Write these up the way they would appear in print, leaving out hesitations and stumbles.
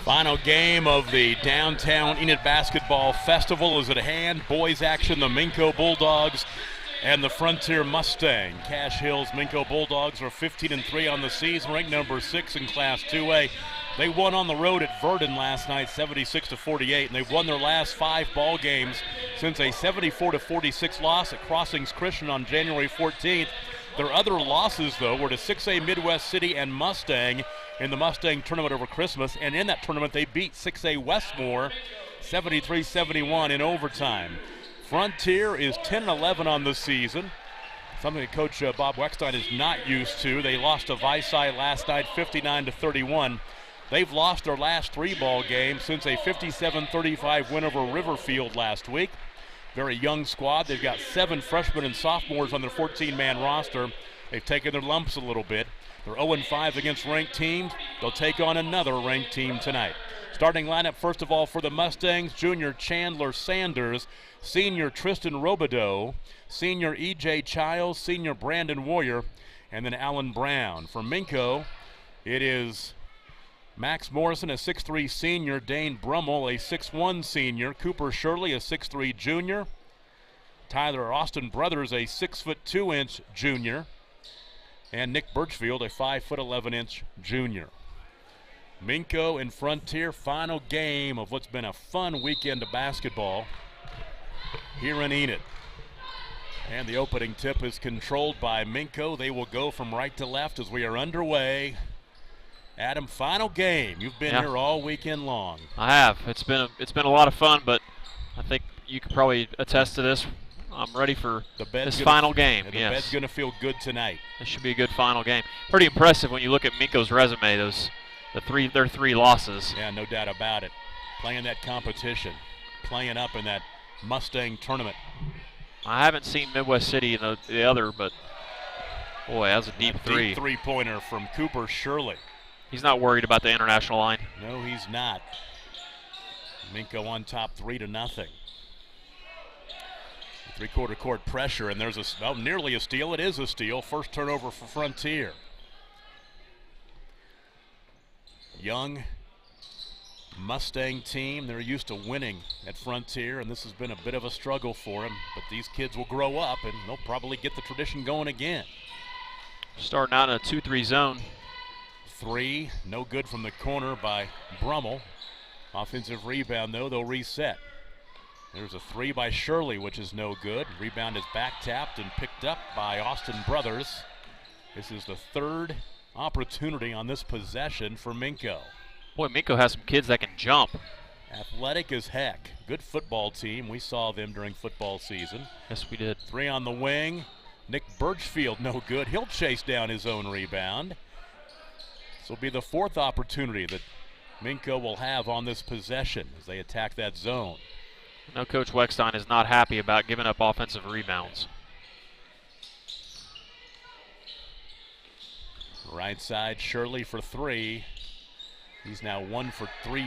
Final game of the Downtown Enid Basketball Festival is at hand. Boys action, the Minco Bulldogs and the Frontier Mustang. Cash Hill's Minco Bulldogs are 15-3 on the season, ranked number 6 in Class 2A. They won on the road at Verdon last night, 76-48, and they've won their last 5 ball games since a 74-46 loss at Crossings Christian on January 14th. Their other losses, though, were to 6A Midwest City and Mustang in the Mustang tournament over Christmas, and in that tournament they beat 6A Westmore 73-71 in overtime. Frontier is 10-11 on the season, something that Coach Bob Weckstein is not used to. They lost to Visay last night 59-31. They've lost their last 3 ball games since a 57-35 win over Riverfield last week. Very young squad. They've got 7 freshmen and sophomores on their 14-man roster. They've taken their lumps a little bit. They're 0-5 against ranked teams. They'll take on another ranked team tonight. Starting lineup, first of all, for the Mustangs, junior Chandler Sanders, senior Tristan Robideau, senior E.J. Childs, senior Brandon Warrior, and then Alan Brown. For Minco, it is Max Morrison, a 6'3 senior, Dane Brummel, a 6'1 senior, Cooper Shirley, a 6'3 junior, Tyler Austin Brothers, a 6'2" junior, and Nick Birchfield, a 5'11" junior. Minco and Frontier, final game of what's been a fun weekend of basketball here in Enid. And the opening tip is controlled by Minco. They will go from right to left as we are underway. Adam, final game. You've been here all weekend long. I have. It's been a lot of fun, but I think you could probably attest to this. I'm ready for this final game. The bed's going to feel good tonight. This should be a good final game. Pretty impressive when you look at Minco's resume. Their 3 losses. Yeah, no doubt about it. Playing that competition, playing up in that Mustang tournament. I haven't seen Midwest City in the other, but boy, that's a deep 3. Deep 3-pointer from Cooper Shirley. He's not worried about the international line. No, he's not. Minco on top 3-0. 3-quarter court pressure, and there's nearly a steal. It is a steal. First turnover for Frontier. Young Mustang team, they're used to winning at Frontier, and this has been a bit of a struggle for them, but these kids will grow up and they'll probably get the tradition going again. Starting out in a 2-3 zone. 3, no good from the corner by Brummel. Offensive rebound, though, they'll reset. There's a 3 by Shirley, which is no good. Rebound is back tapped and picked up by Austin Brothers. This is the 3rd opportunity on this possession for Minco. Boy, Minco has some kids that can jump. Athletic as heck. Good football team. We saw them during football season. Yes, we did. 3 on the wing. Nick Birchfield, no good. He'll chase down his own rebound. This will be the 4th opportunity that Minco will have on this possession as they attack that zone. No, Coach Weckstein is not happy about giving up offensive rebounds. Right side, Shirley for 3. He's now 1 for 3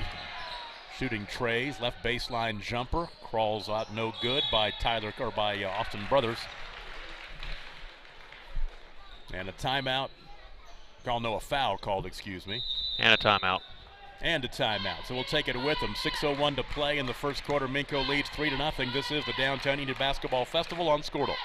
shooting trays. Left baseline jumper crawls out, no good by Austin Brothers. And a timeout. A foul called, excuse me. And a timeout. And a timeout. So we'll take it with them. 6:01 to play in the first quarter. Minco leads 3-0. This is the Downtown Enid Basketball Festival on Squirtle.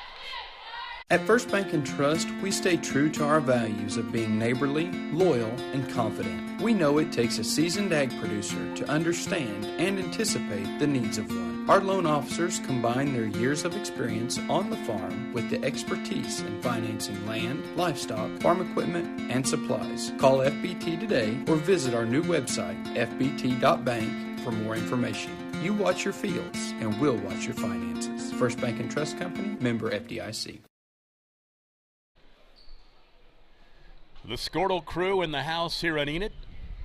At First Bank & Trust, we stay true to our values of being neighborly, loyal, and confident. We know it takes a seasoned ag producer to understand and anticipate the needs of one. Our loan officers combine their years of experience on the farm with the expertise in financing land, livestock, farm equipment, and supplies. Call FBT today or visit our new website, fbt.bank, for more information. You watch your fields, and we'll watch your finances. First Bank & Trust Company, member FDIC. The Squirtle crew in the house here in Enid.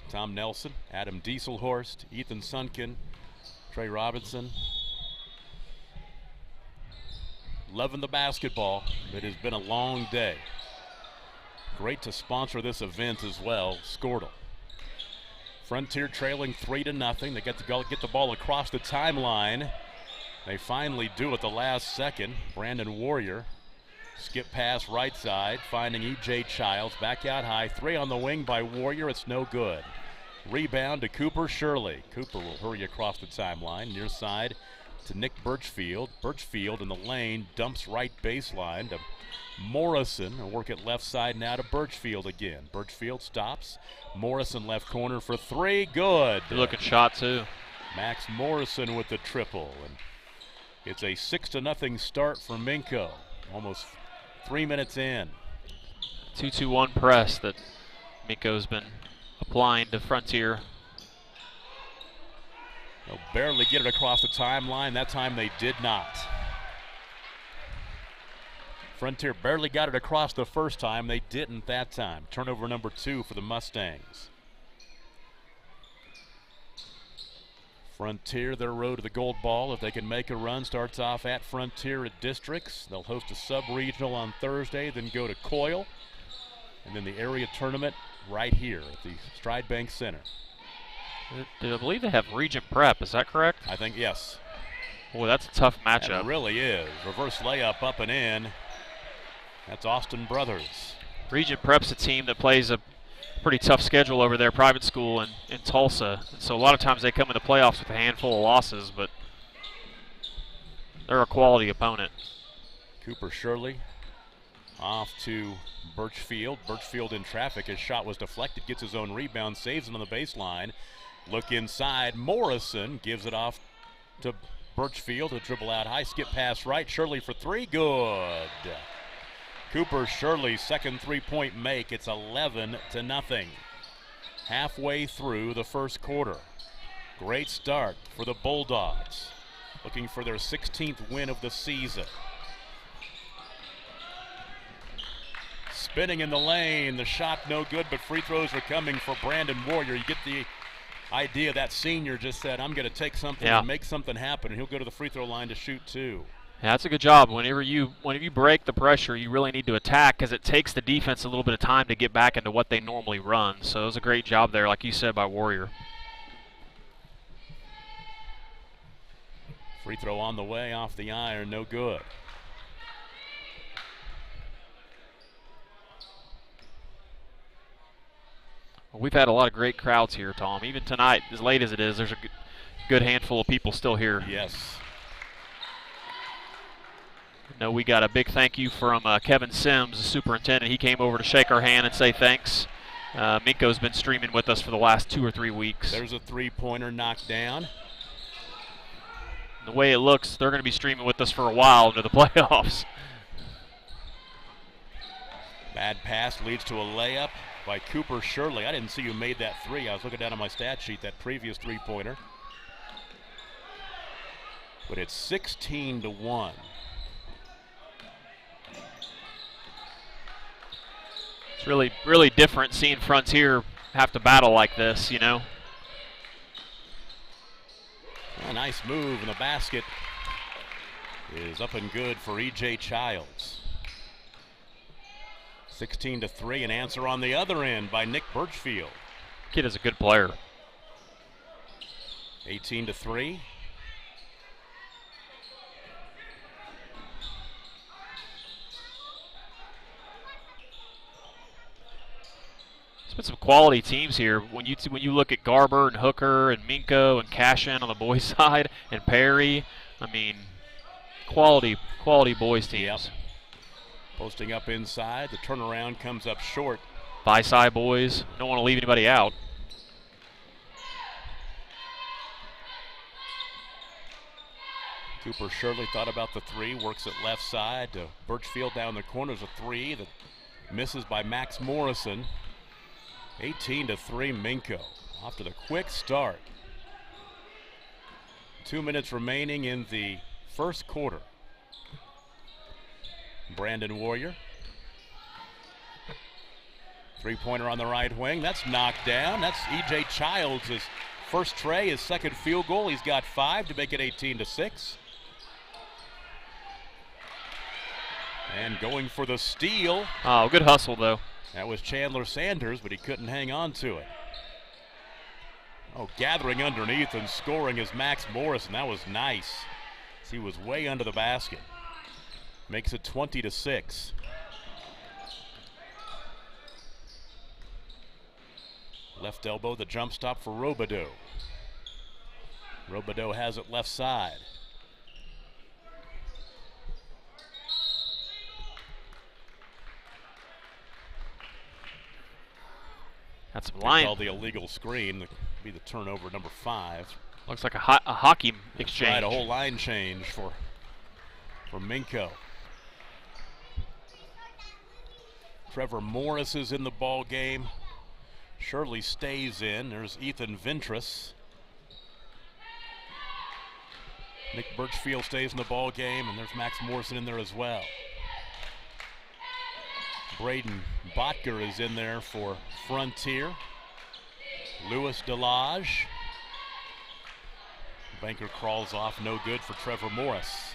Tom Nelson, Adam Dieselhorst, Ethan Sunkin, Trey Robinson. Loving the basketball. It has been a long day. Great to sponsor this event as well, Squirtle. Frontier trailing 3-0. They get the ball across the timeline. They finally do it the last second. Brandon Warrior. Skip pass right side, finding E.J. Childs. Back out high. 3 on the wing by Warrior. It's no good. Rebound to Cooper Shirley. Cooper will hurry across the timeline. Near side to Nick Birchfield. Birchfield in the lane, dumps right baseline to Morrison. And work it left side now to Birchfield again. Birchfield stops. Morrison left corner for three. Good. Good looking shot too. Max Morrison with the triple. And it's a 6-0 start for Minco. Almost 3 minutes in. 2-2-1 press that Minco's been applying to Frontier. They'll barely get it across the timeline. That time they did not. Frontier barely got it across the first time. They didn't that time. Turnover number 2 for the Mustangs. Frontier, their road to the gold ball. If they can make a run, starts off at Frontier at Districts. They'll host a sub-regional on Thursday, then go to Coyle. And then the area tournament right here at the Stride Bank Center. I believe they have Regent Prep, is that correct? I think, yes. Boy, that's a tough matchup. It really is. Reverse layup up and in. That's Austin Brothers. Regent Prep's a team that plays a pretty tough schedule over there, private school in Tulsa. And so a lot of times they come in the playoffs with a handful of losses, but they're a quality opponent. Cooper Shirley off to Birchfield. Birchfield in traffic. His shot was deflected, gets his own rebound, saves it on the baseline. Look inside. Morrison gives it off to Birchfield. A dribble out high, skip pass right. Shirley for three. Good. Cooper Shirley's second three-point make. It's 11-0. Halfway through the first quarter. Great start for the Bulldogs. Looking for their 16th win of the season. Spinning in the lane, the shot no good, but free throws are coming for Brandon Warrior. You get the idea that senior just said, I'm going to take something and make something happen, and he'll go to the free throw line to shoot two. Yeah, that's a good job. Whenever you break the pressure, you really need to attack because it takes the defense a little bit of time to get back into what they normally run. So it was a great job there, like you said, by Warrior. Free throw on the way, off the iron, no good. We've had a lot of great crowds here, Tom. Even tonight, as late as it is, there's a good handful of people still here. Yes. No, we got a big thank you from Kevin Sims, the superintendent. He came over to shake our hand and say thanks. Minco's been streaming with us for the last 2 or 3 weeks. There's a three-pointer knocked down. The way it looks, they're going to be streaming with us for a while into the playoffs. Bad pass leads to a layup by Cooper Shirley. I didn't see who made that three. I was looking down at my stat sheet, that previous three-pointer. But it's 16-1. It's really, really different seeing Frontier have to battle like this, you know. A nice move, and the basket is up and good for E.J. Childs. 16-3, an answer on the other end by Nick Birchfield. Kid is a good player. 18-3. There's been some quality teams here. When you look at Garber and Hooker and Minco and Cashin on the boys' side and Perry, I mean, quality boys teams. Yep. Posting up inside, the turnaround comes up short. Bi-side boys, don't want to leave anybody out. Cooper Shirley thought about the three, works it left side to Birchfield down the corners, a three that misses by Max Morrison. 18-3 Minco, off to the quick start. 2 minutes remaining in the first quarter. Brandon Warrior. Three-pointer on the right wing. That's knocked down. That's E.J. Childs' first tray, his second field goal. He's got 5 to make it 18-6. And going for the steal. Oh, good hustle, though. That was Chandler Sanders, but he couldn't hang on to it. Oh, gathering underneath and scoring is Max Morrison. That was nice. He was way under the basket. Makes it 20-6. Left elbow, the jump stop for Robideau. Robideau has it left side. That's some line. Called the illegal screen. That'd be the turnover, number 5. Looks like a hockey exchange. Right, a whole line change for Minco. Trevor Morris is in the ball game. Shirley stays in. There's Ethan Ventris. Nick Birchfield stays in the ball game, and there's Max Morrison in there as well. Braden Botker is in there for Frontier. Louis Delage. Banker crawls off, no good for Trevor Morris.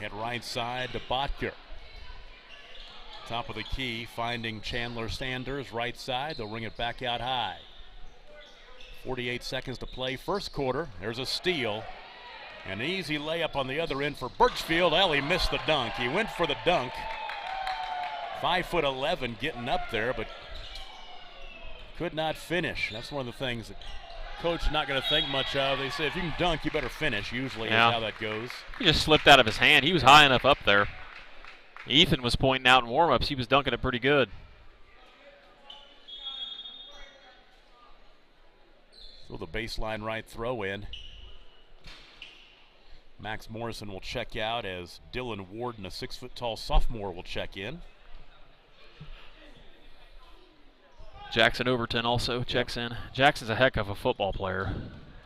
Head right side to Botker. Top of the key, finding Chandler Sanders, right side. They'll ring it back out high. 48 seconds to play, first quarter. There's a steal. An easy layup on the other end for Birchfield. Well, he missed the dunk. He went for the dunk. 5'11" getting up there, but could not finish. That's one of the things that coach is not going to think much of. They say if you can dunk, you better finish. Usually is how that goes. He just slipped out of his hand. He was high enough up there. Ethan was pointing out in warm-ups. He was dunking it pretty good. So the baseline right throw in. Max Morrison will check out as Dylan Warden, a 6-foot-tall sophomore, will check in. Jackson Overton also checks in. Jackson's a heck of a football player.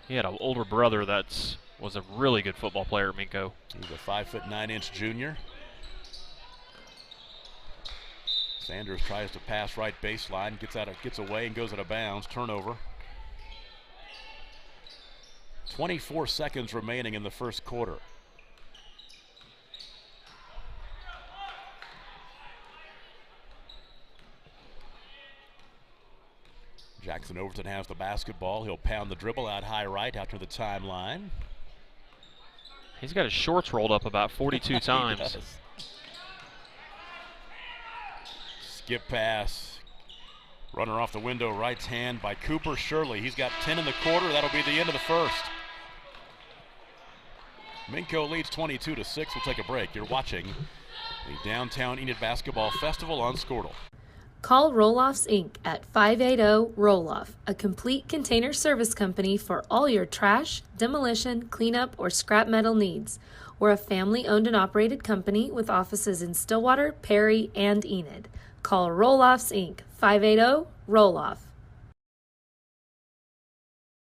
He had an older brother that was a really good football player at Minco. He's a 5'9" junior. Sanders tries to pass right baseline, gets away and goes out of bounds. Turnover. 24 seconds remaining in the first quarter. Jackson Overton has the basketball. He'll pound the dribble out high right out to the timeline. He's got his shorts rolled up about 42 times. Skip pass. Runner off the window, right hand by Cooper Shirley. He's got 10 in the quarter. That'll be the end of the first. Minco leads 22-6. We'll take a break. You're watching the Downtown Enid Basketball Festival on Squirtle. Call Roll-Offs Inc. at 580-ROLL-OFF, a complete container service company for all your trash, demolition, cleanup, or scrap metal needs. We're a family-owned and operated company with offices in Stillwater, Perry, and Enid. Call Roll-Offs Inc. 580-ROLL-OFF.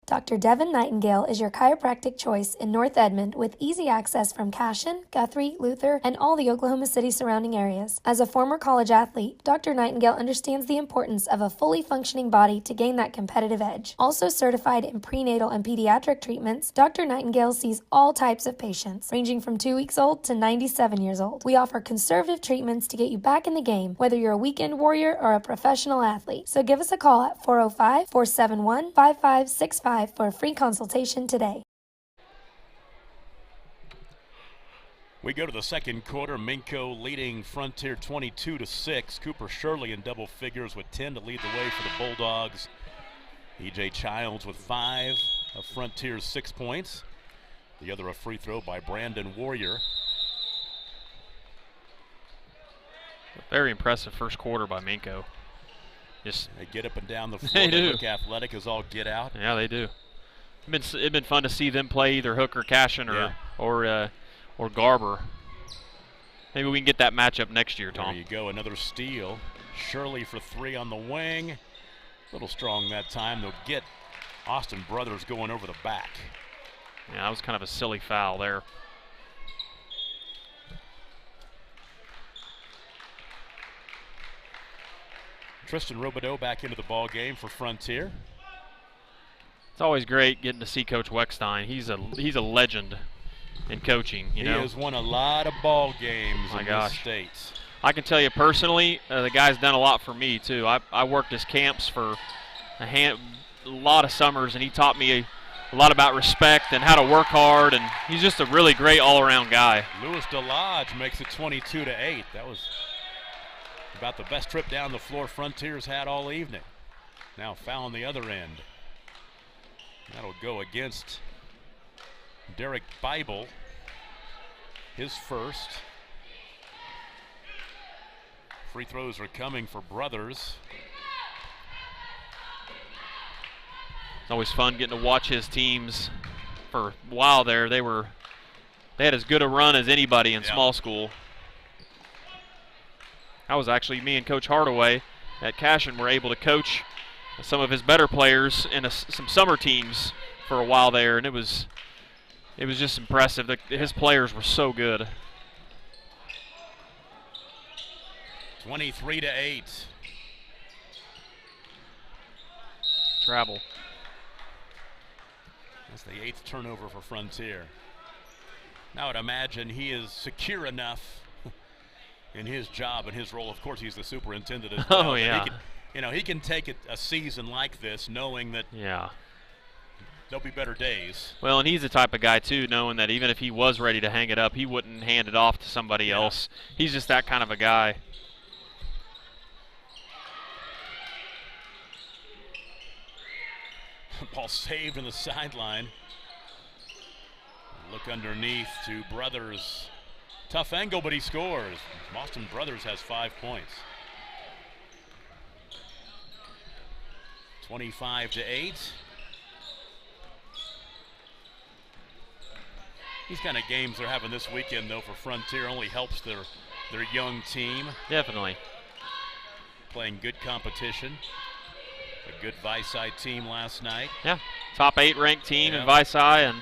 Dr. Devin Nightingale is your chiropractic choice in North Edmond with easy access from Cashion, Guthrie, Luther, and all the Oklahoma City surrounding areas. As a former college athlete, Dr. Nightingale understands the importance of a fully functioning body to gain that competitive edge. Also certified in prenatal and pediatric treatments, Dr. Nightingale sees all types of patients, ranging from 2 weeks old to 97 years old. We offer conservative treatments to get you back in the game, whether you're a weekend warrior or a professional athlete. So give us a call at 405-471-5565 for a free consultation today. We go to the second quarter. Minco leading Frontier 22-6. Cooper Shirley in double figures with 10 to lead the way for the Bulldogs. E.J. Childs with 5 of Frontier's 6 points. The other a free throw by Brandon Warrior. Very impressive first quarter by Minco. They get up and down the floor. They do. Look athletic as all get out. Yeah, they do. It's been fun to see them play either Hooker, Cashion, or Garber. Maybe we can get that matchup next year, Tom. There you go, another steal. Shirley for 3 on the wing. A little strong that time. They'll get Austin Brothers going over the back. Yeah, that was kind of a silly foul there. Tristan Robideau back into the ball game for Frontier. It's always great getting to see Coach Weckstein. He's a legend in coaching. You know, he has won a lot of ball games in this state. I can tell you personally, the guy's done a lot for me too. I worked his camps for a lot of summers, and he taught me a lot about respect and how to work hard. And he's just a really great all-around guy. Louis Delage makes it 22-8. That was about the best trip down the floor Frontier's had all evening. Now foul on the other end. That'll go against Derek Bible, his first. Free throws are coming for Brothers. It's always fun getting to watch his teams. For a while there, they had as good a run as anybody in small school. That was actually me and Coach Hardaway at Cashin were able to coach some of his better players in some summer teams for a while there, and it was just impressive. His players were so good. 23-8. Travel. That's the 8th turnover for Frontier. Now I'd imagine he is secure enough in his job and his role. Of course, he's the superintendent as well. Oh, yeah. He can take a season like this knowing that there'll be better days. Well, and he's the type of guy, too, knowing that even if he was ready to hang it up, he wouldn't hand it off to somebody else. He's just that kind of a guy. Ball saved on the sideline. Look underneath to Brothers. Tough angle, but he scores. Boston Brothers has 5 points. 25-8. These kind of games they're having this weekend, though, for Frontier only helps their young team. Definitely. Playing good competition. A good Visai team last night. Yeah, top 8 ranked team in Visai,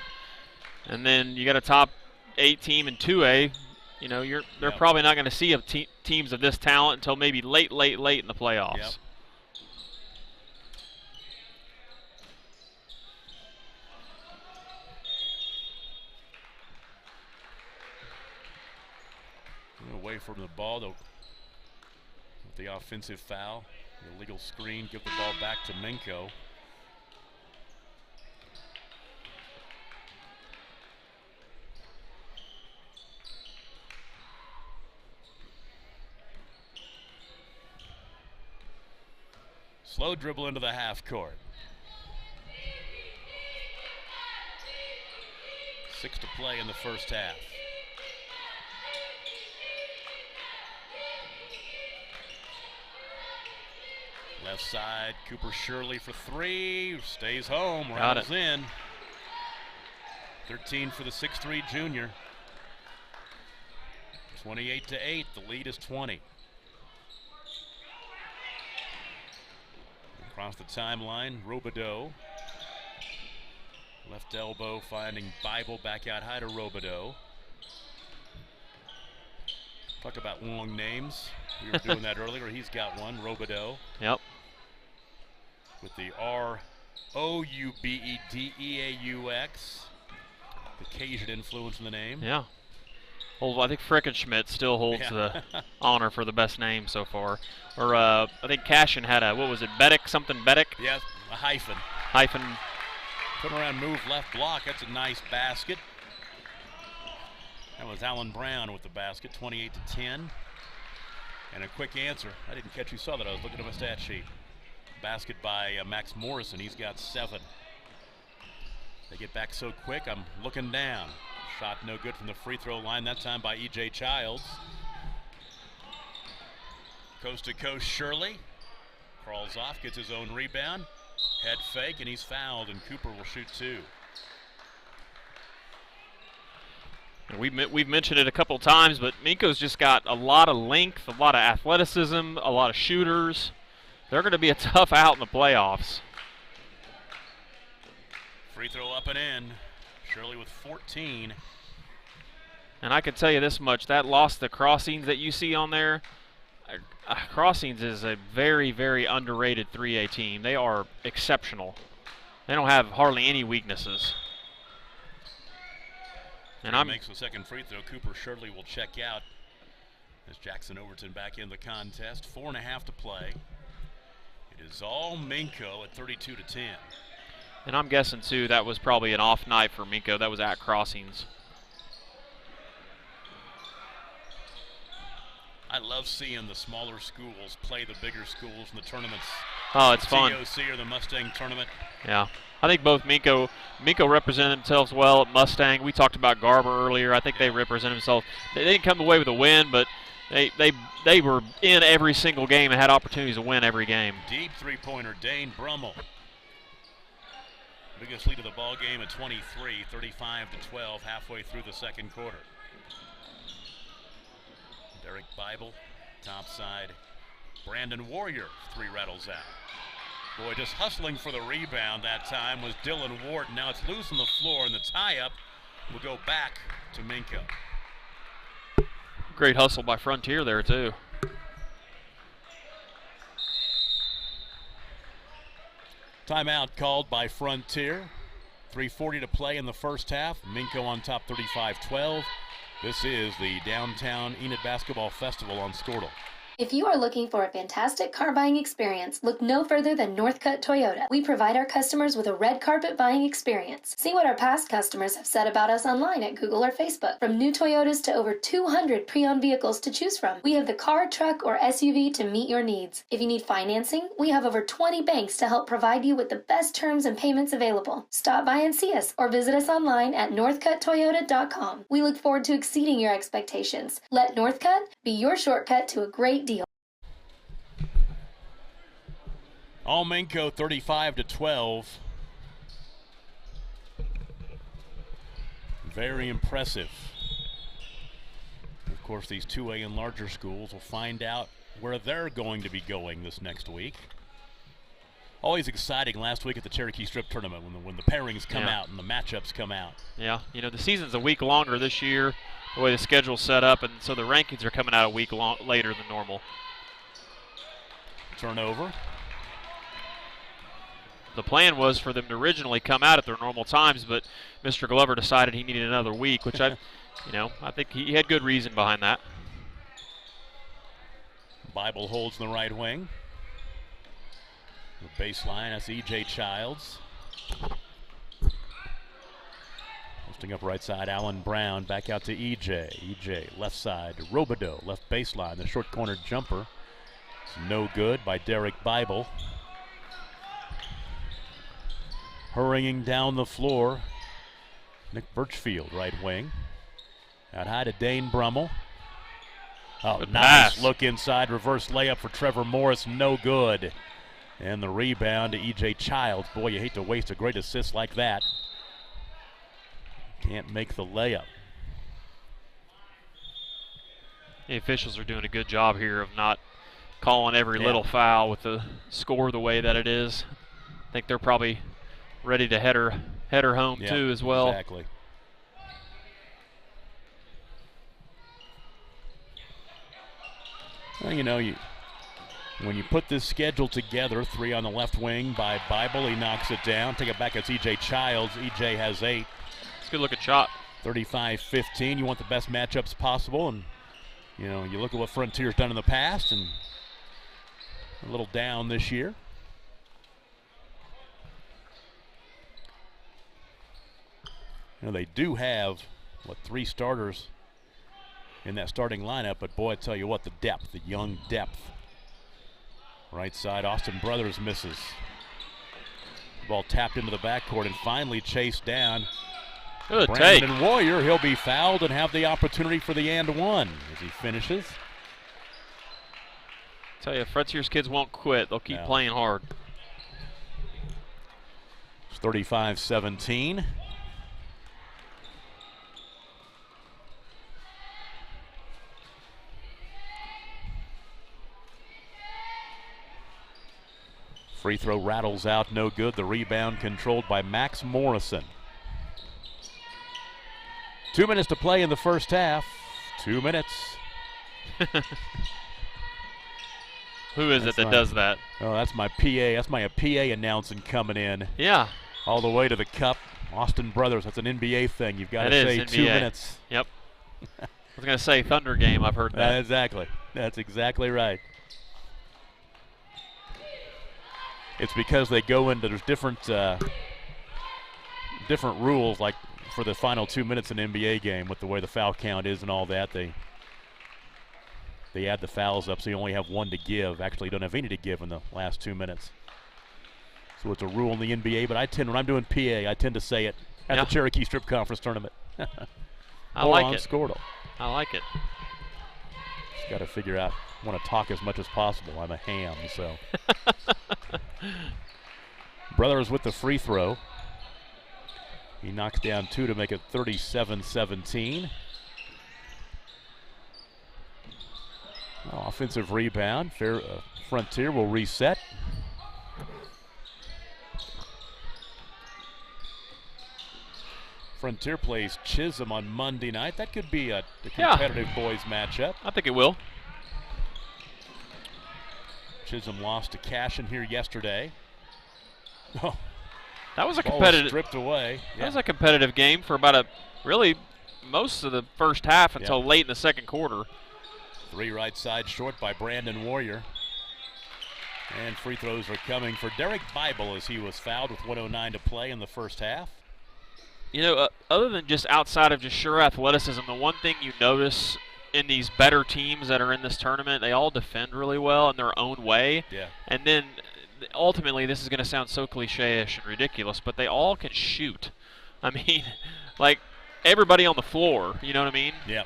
and then you got a top 8 team in 2A. You know, they're probably not going to see teams of this talent until maybe late in the playoffs. Yep. Away from the ball, though, with the offensive foul. The illegal screen, give the ball back to Minco. Slow dribble into the half court. 6 to play in the first half. Left side, Cooper Shirley for 3, stays home, rattles in. 13 for the 6'3" junior. 28-8, the lead is 20. Across the timeline, Robideau. Left elbow finding Bible, back out high to Robideau. Talk about long names. We were doing that earlier. He's got one, Robideau. Yep. With the R-O-U-B-E-D-E-A-U-X. The Cajun influence in the name. Yeah. Well, I think Frickenschmidt still holds the honor for the best name so far. Or I think Cashin had what was it, Beddick, something Beddick? Yes, a hyphen. Hyphen. Turn around, move, left block. That's a nice basket. That was Alan Brown with the basket, 28-10. And a quick answer. I didn't catch who saw that. I was looking at my stat sheet. Basket by Max Morrison. He's got 7. They get back so quick, I'm looking down. Shot no good from the free throw line, that time by E.J. Childs. Coast to coast, Shirley. Crawls off, gets his own rebound. Head fake, and he's fouled, and Cooper will shoot 2. We've mentioned it a couple times, but Minco's just got a lot of length, a lot of athleticism, a lot of shooters. They're going to be a tough out in the playoffs. Free throw up and in. Shirley with 14. And I can tell you this much, that loss to Crossings that you see on there, Crossings is a very, very underrated 3A team. They are exceptional. They don't have hardly any weaknesses. And makes the second free throw. Cooper Shirley will check out as Jackson Overton back in the contest. 4.5 to play. It is all Minco at 32-10. And I'm guessing, too, that was probably an off night for Minco. That was at Crossings. I love seeing the smaller schools play the bigger schools in the tournaments Oh, it's fun. TOC or the Mustang tournament. Yeah. I think both Minco represented themselves well at Mustang. We talked about Garber earlier. I think they represent themselves. They didn't come away with a win, but they were in every single game and had opportunities to win every game. Deep three-pointer, Dane Brummel. Biggest lead of the ball game at 23, 35-12, halfway through the second quarter. Derek Bible, top side. Brandon Warrior, three rattles out. Boy, just hustling for the rebound that time was Dylan Ward. Now it's loose on the floor, and the tie-up will go back to Minco. Great hustle by Frontier there, too. Timeout called by Frontier. 3:40 to play in the first half. Minco on top 35-12. This is the Downtown Enid Basketball Festival on Squirtle. If you are looking for a fantastic car buying experience, look no further than Northcutt Toyota. We provide our customers with a red carpet buying experience. See what our past customers have said about us online at Google or Facebook. From new Toyotas to over 200 pre-owned vehicles to choose from, we have the car, truck, or SUV to meet your needs. If you need financing, we have over 20 banks to help provide you with the best terms and payments available. Stop by and see us or visit us online at northcutttoyota.com. We look forward to exceeding your expectations. Let Northcutt be your shortcut to a great deal. All Minco 35-12. Very impressive. Of course, these 2A and larger schools will find out where they're going to be going this next week. Always exciting last week at the Cherokee Strip Tournament when the pairings come out and the matchups come out. Yeah, you know, the season's a week longer this year, the way the schedule's set up, and so the rankings are coming out a week later than normal. Turnover. The plan was for them to originally come out at their normal times, but Mr. Glover decided he needed another week, which I think he had good reason behind that. Bible holds in the right wing. The baseline, that's E.J. Childs. Posting up right side, Alan Brown back out to E.J. E.J. left side to Robideau, left baseline. The short corner jumper is no good by Derek Bible. Hurrying down the floor, Nick Birchfield, right wing. Out high to Dane Brummel. Oh, good nice pass. Look inside, reverse layup for Trevor Morris, no good. And the rebound to E.J. Childs. Boy, you hate to waste a great assist like that. Can't make the layup. The officials are doing a good job here of not calling every little foul with the score the way that it is. I think they're probably ready to head her home too as well. Exactly. Well, you know, when you put this schedule together, 3 on the left wing by Bible, he knocks it down. Take it back, it's E.J. Childs. E.J. has 8. It's a good looking shot. 35-15. You want the best matchups possible, and you know, you look at what Frontier's done in the past, and a little down this year. You know, they do have, 3 starters in that starting lineup, but boy, I tell you what, the depth, the young depth. Right side, Austin Brothers misses. Ball tapped into the backcourt and finally chased down. Good Brandon take. Warrior, he'll be fouled and have the opportunity for the and one as he finishes. Tell you, Frontier's kids won't quit. They'll keep playing hard. It's 35-17. Free throw rattles out, no good. The rebound controlled by Max Morrison. 2 minutes to play in the first half. 2 minutes. Who is it that does that? Oh, that's my PA. That's my PA announcing coming in. Yeah. All the way to the cup. Austin Brothers, that's an NBA thing. You've got to say NBA. 2 minutes. Yep. I was going to say Thunder game. I've heard that. Exactly. That's exactly right. It's because they go into, there's different rules, like for the final 2 minutes in an NBA game with the way the foul count is and all that. They They add the fouls up, so you only have one to give. Actually, you don't have any to give in the last 2 minutes. So it's a rule in the NBA, but when I'm doing PA, I tend to say it at the Cherokee Strip Conference tournament. I like it. Squirtle. I like it. Just got to figure out. I want to talk as much as possible. I'm a ham, so. Brothers with the free throw. He knocks down 2 to make it 37-17. Offensive rebound. Frontier will reset. Frontier plays Chisholm on Monday night. That could be a competitive boys matchup. I think it will. Chisholm lost to Cashin here yesterday. Oh, that was a ball competitive. Stripped away. That was a competitive game for about really most of the first half until late in the second quarter. 3 right side short by Brandon Warrior. And free throws are coming for Derek Bible as he was fouled with 1:09 to play in the first half. You know, other than just outside of just sure athleticism, the one thing you notice in these better teams that are in this tournament, they all defend really well in their own way. Yeah. And then ultimately, this is going to sound so cliche-ish and ridiculous, but they all can shoot. I mean, like everybody on the floor, you know what I mean? Yeah.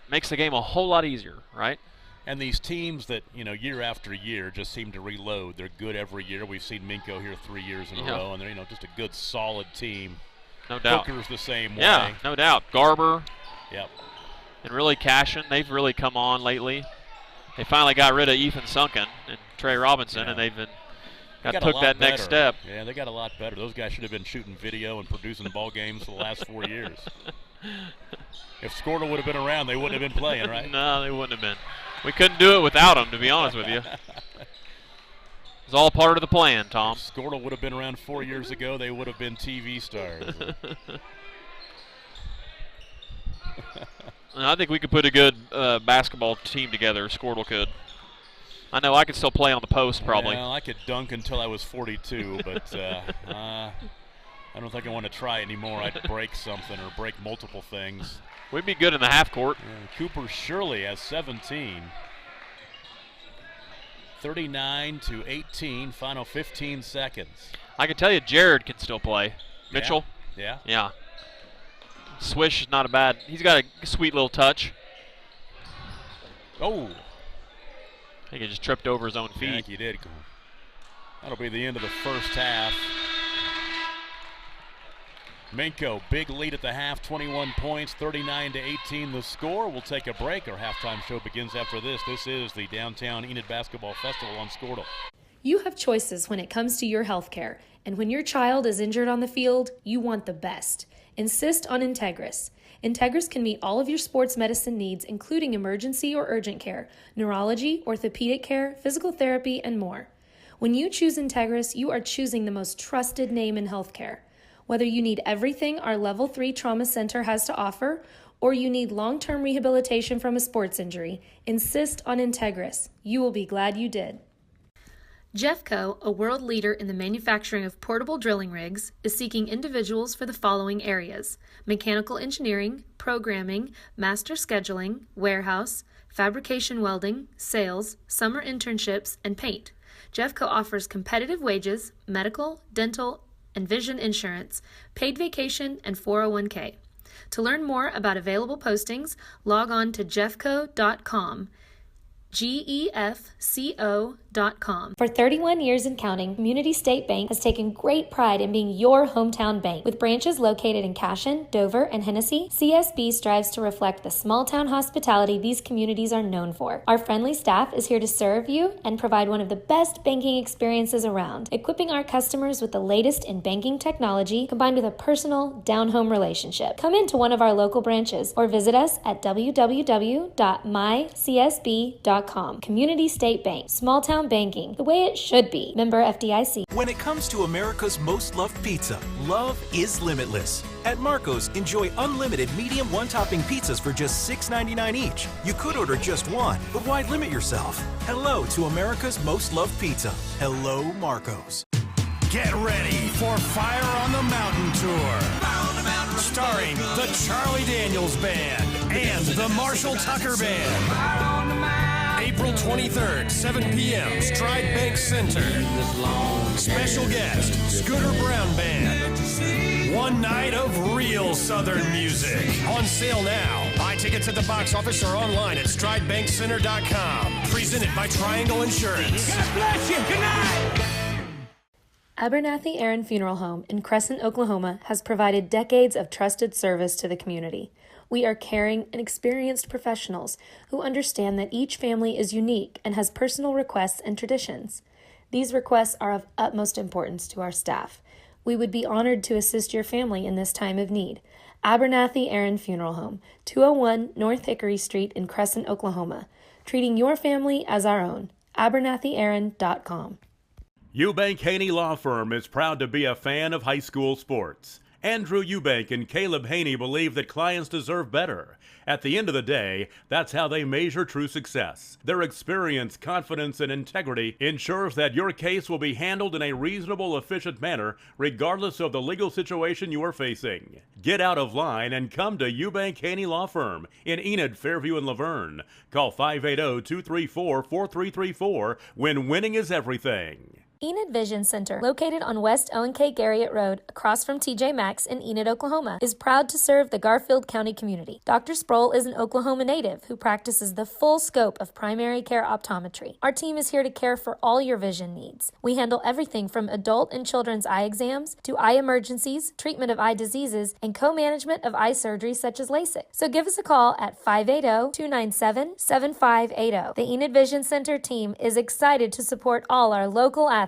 Makes the game a whole lot easier, right? And these teams that, year after year just seem to reload. They're good every year. We've seen Minco here 3 years in a row, and they're, just a good, solid team. No doubt. Hooker's the same way. Yeah, no doubt. Garber. Yep. And really Cashin, they've really come on lately. They finally got rid of Ethan Sunken and Trey Robinson, and they've been took that next step. Yeah, they got a lot better. Those guys should have been shooting video and producing ball games for the last 4 years. If Squirtle would have been around, they wouldn't have been playing, right? No, they wouldn't have been. We couldn't do it without them, to be honest with you. It's all part of the plan, Tom. If Squirtle would have been around 4 years ago, they would have been TV stars. I think we could put a good basketball team together. Squirtle could. I know I could still play on the post, probably. Well, I could dunk until I was 42, but I don't think I want to try anymore. I'd break something or break multiple things. We'd be good in the half court. Yeah, Cooper Shirley has 17. 39-18, final 15 seconds. I can tell you Jared can still play. Mitchell? Yeah. Yeah. Swish is not a bad. He's got a sweet little touch. Oh. I think he just tripped over his own feet. I think he did. That'll be the end of the first half. Minco, big lead at the half, 21 points, 39-18 the score. We'll take a break. Our halftime show begins after this. This is the Downtown Enid Basketball Festival on Squirtle. You have choices when it comes to your health care, and when your child is injured on the field, you want the best. Insist on Integris. Integris can meet all of your sports medicine needs, including emergency or urgent care, neurology, orthopedic care, physical therapy, and more. When you choose Integris, you are choosing the most trusted name in healthcare. Whether you need everything our Level 3 Trauma Center has to offer, or you need long-term rehabilitation from a sports injury, insist on Integris. You will be glad you did. Jeffco, a world leader in the manufacturing of portable drilling rigs, is seeking individuals for the following areas: mechanical engineering, programming, master scheduling, warehouse, fabrication welding, sales, summer internships, and paint. Jeffco offers competitive wages, medical, dental, and vision insurance, paid vacation, and 401k. To learn more about available postings, log on to jeffco.com. GEFCO.com. For 31 years and counting, Community State Bank has taken great pride in being your hometown bank. With branches located in Cashin, Dover, and Hennessy, CSB strives to reflect the small-town hospitality these communities are known for. Our friendly staff is here to serve you and provide one of the best banking experiences around, equipping our customers with the latest in banking technology combined with a personal, down-home relationship. Come into one of our local branches or visit us at www.mycsb.com. Community State Bank. Small town banking, the way it should be. Member FDIC. When it comes to America's most loved pizza, love is limitless. At Marco's, enjoy unlimited medium one-topping pizzas for just $6.99 each. You could order just one, but why limit yourself? Hello to America's most loved pizza. Hello, Marco's. Get ready for Fire on the Mountain Tour. Fire on the Mountain Starring the Charlie Daniels Band and the Marshall Tucker Band. April 23rd, 7 p.m., Stride Bank Center. Special guest, Scooter Brown Band. One night of real Southern music. On sale now. Buy tickets at the box office or online at stridebankcenter.com. Presented by Triangle Insurance. God bless you. Good night. Abernathy Aaron Funeral Home in Crescent, Oklahoma has provided decades of trusted service to the community. We are caring and experienced professionals who understand that each family is unique and has personal requests and traditions. These requests are of utmost importance to our staff. We would be honored to assist your family in this time of need. Abernathy Aaron Funeral Home, 201 North Hickory Street in Crescent, Oklahoma. Treating your family as our own. AbernathyAaron.com. Eubank Haney Law Firm is proud to be a fan of high school sports. Andrew Eubank and Caleb Haney believe that clients deserve better. At the end of the day, that's how they measure true success. Their experience, confidence, and integrity ensures that your case will be handled in a reasonable, efficient manner, regardless of the legal situation you are facing. Get out of line and come to Eubank Haney Law Firm in Enid, Fairview, and Laverne. Call 580-234-4334 when winning is everything. Enid Vision Center, located on West Owen K. Garriott Road, across from TJ Maxx in Enid, Oklahoma, is proud to serve the Garfield County community. Dr. Sproul is an Oklahoma native who practices the full scope of primary care optometry. Our team is here to care for all your vision needs. We handle everything from adult and children's eye exams to eye emergencies, treatment of eye diseases, and co-management of eye surgery such as LASIK. So give us a call at 580-297-7580. The Enid Vision Center team is excited to support all our local athletes.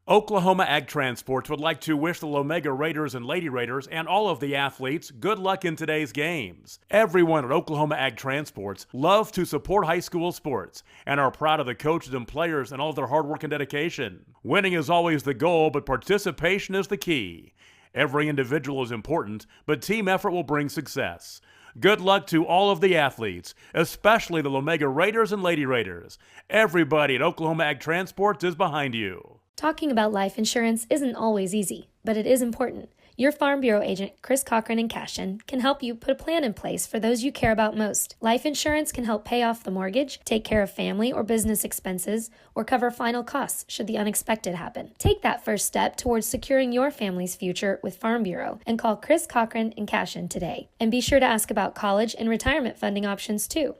Oklahoma Ag Transports would like to wish the Lomega Raiders and Lady Raiders and all of the athletes good luck in today's games. Everyone at Oklahoma Ag Transports love to support high school sports and are proud of the coaches and players and all of their hard work and dedication. Winning is always the goal, but participation is the key. Every individual is important, but team effort will bring success. Good luck to all of the athletes, especially the Lomega Raiders and Lady Raiders. Everybody at Oklahoma Ag Transports is behind you. Talking about life insurance isn't always easy, but it is important. Your Farm Bureau agent, Chris Cochran in Cashin, can help you put a plan in place for those you care about most. Life insurance can help pay off the mortgage, take care of family or business expenses, or cover final costs should the unexpected happen. Take that first step towards securing your family's future with Farm Bureau and call Chris Cochran in Cashin today. And be sure to ask about college and retirement funding options too.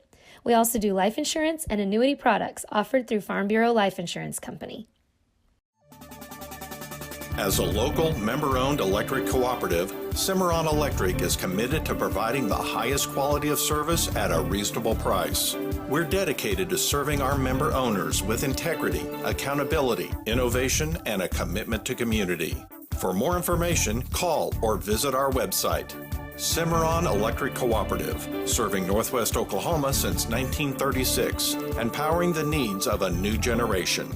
We also do life insurance and annuity products offered through Farm Bureau Life Insurance Company. As a local, member-owned electric cooperative, Cimarron Electric is committed to providing the highest quality of service at a reasonable price. We're dedicated to serving our member owners with integrity, accountability, innovation, and a commitment to community. For more information, call or visit our website. Cimarron Electric Cooperative, serving Northwest Oklahoma since 1936 and powering the needs of a new generation.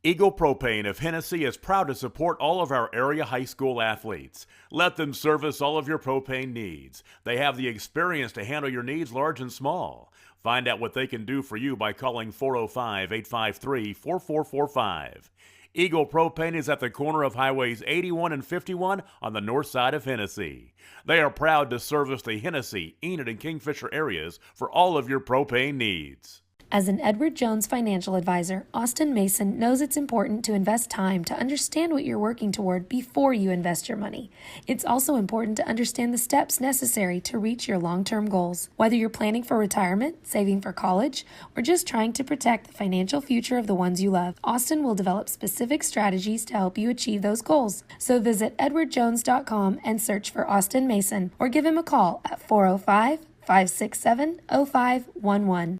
Eagle Propane of Hennessy is proud to support all of our area high school athletes. Let them service all of your propane needs. They have the experience to handle your needs large and small. Find out what they can do for you by calling 405-853-4445. Eagle Propane is at the corner of Highways 81 and 51 on the north side of Hennessy. They are proud to service the Hennessy, Enid, and Kingfisher areas for all of your propane needs. As an Edward Jones financial advisor, Austin Mason knows it's important to invest time to understand what you're working toward before you invest your money. It's also important to understand the steps necessary to reach your long-term goals. Whether you're planning for retirement, saving for college, or just trying to protect the financial future of the ones you love, Austin will develop specific strategies to help you achieve those goals. So visit edwardjones.com and search for Austin Mason or give him a call at 405-567-0511.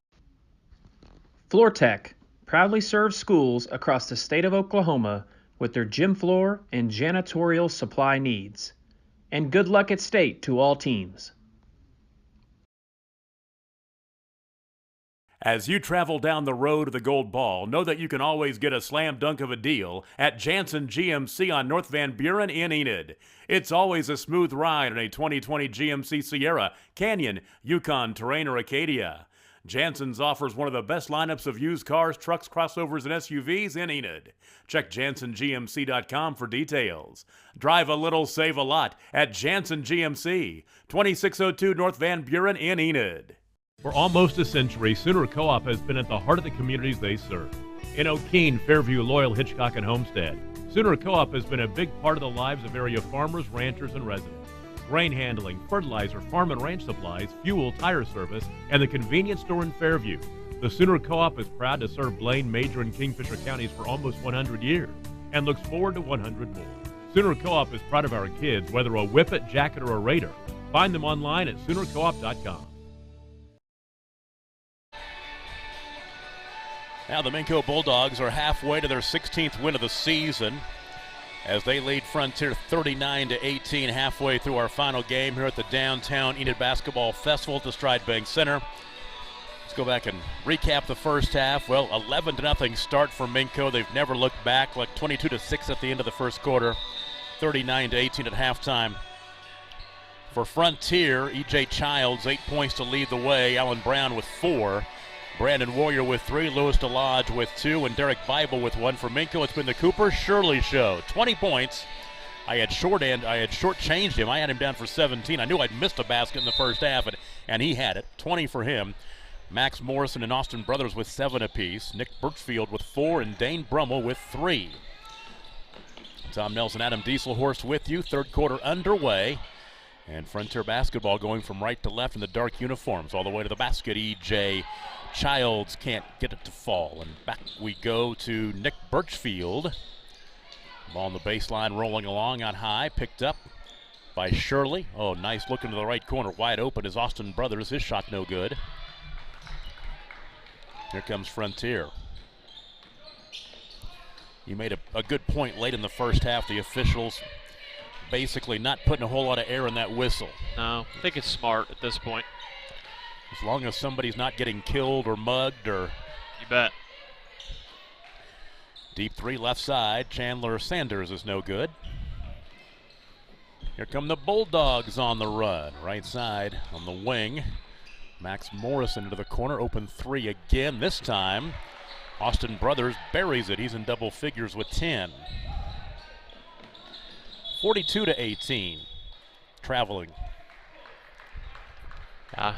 FloorTech proudly serves schools across the state of Oklahoma with their gym floor and janitorial supply needs. And good luck at state to all teams. As you travel down the road to the Gold Ball, know that you can always get a slam dunk of a deal at Jansen GMC on North Van Buren in Enid. It's always a smooth ride in a 2020 GMC Sierra, Canyon, Yukon, Terrain, or Acadia. Jansen's offers one of the best lineups of used cars, trucks, crossovers, and SUVs in Enid. Check JanssenGMC.com for details. Drive a little, save a lot at Jansen GMC, 2602 North Van Buren in Enid. For almost a century, Sooner Co-op has been at the heart of the communities they serve. In O'Keene, Fairview, Loyal, Hitchcock, and Homestead, Sooner Co-op has been a big part of the lives of area farmers, ranchers, and residents. Grain handling, fertilizer, farm and ranch supplies, fuel, tire service, and the convenience store in Fairview. The Sooner Co-op is proud to serve Blaine, Major, and Kingfisher counties for almost 100 years and looks forward to 100 more. Sooner Co-op is proud of our kids, whether a Whippet, Jacket, or a Raider. Find them online at SoonerCoop.com. Now the Minco Bulldogs are halfway to their 16th win of the season as they lead Frontier 39-18 halfway through our final game here at the Downtown Enid Basketball Festival at the Stride Bank Center. Let's go back and recap the first half. Well, 11-0 start for Minco. They've never looked back, like 22-6 at the end of the first quarter, 39-18 at halftime. For Frontier, E.J. Childs, 8 points to lead the way. Allen Brown with 4. Brandon Warrior with 3, Lewis DeLodge with 2, and Derek Bible with 1. For Minco, it's been the Cooper Shirley show. 20 points. I had shortchanged him. I had him down for 17. I knew I'd missed a basket in the first half, and he had it. 20 for him. Max Morrison and Austin Brothers with 7 apiece. Nick Birchfield with 4, and Dane Brummel with 3. Tom Nelson, Adam Dieselhorst with you. Third quarter underway. And Frontier basketball going from right to left in the dark uniforms all the way to the basket. E.J. Childs can't get it to fall. And back we go to Nick Birchfield. Ball on the baseline rolling along on high. Picked up by Shirley. Oh, nice look into the right corner. Wide open is Austin Brothers. His shot no good. Here comes Frontier. You made a good point late in the first half. The officials basically not putting a whole lot of air in that whistle. No, I think it's smart at this point. As long as somebody's not getting killed or mugged or... You bet. Deep 3 left side. Chandler Sanders is no good. Here come the Bulldogs on the run. Right side on the wing. Max Morrison into the corner. Open 3 again. This time, Austin Brothers buries it. He's in double figures with 10. 42-18. Traveling.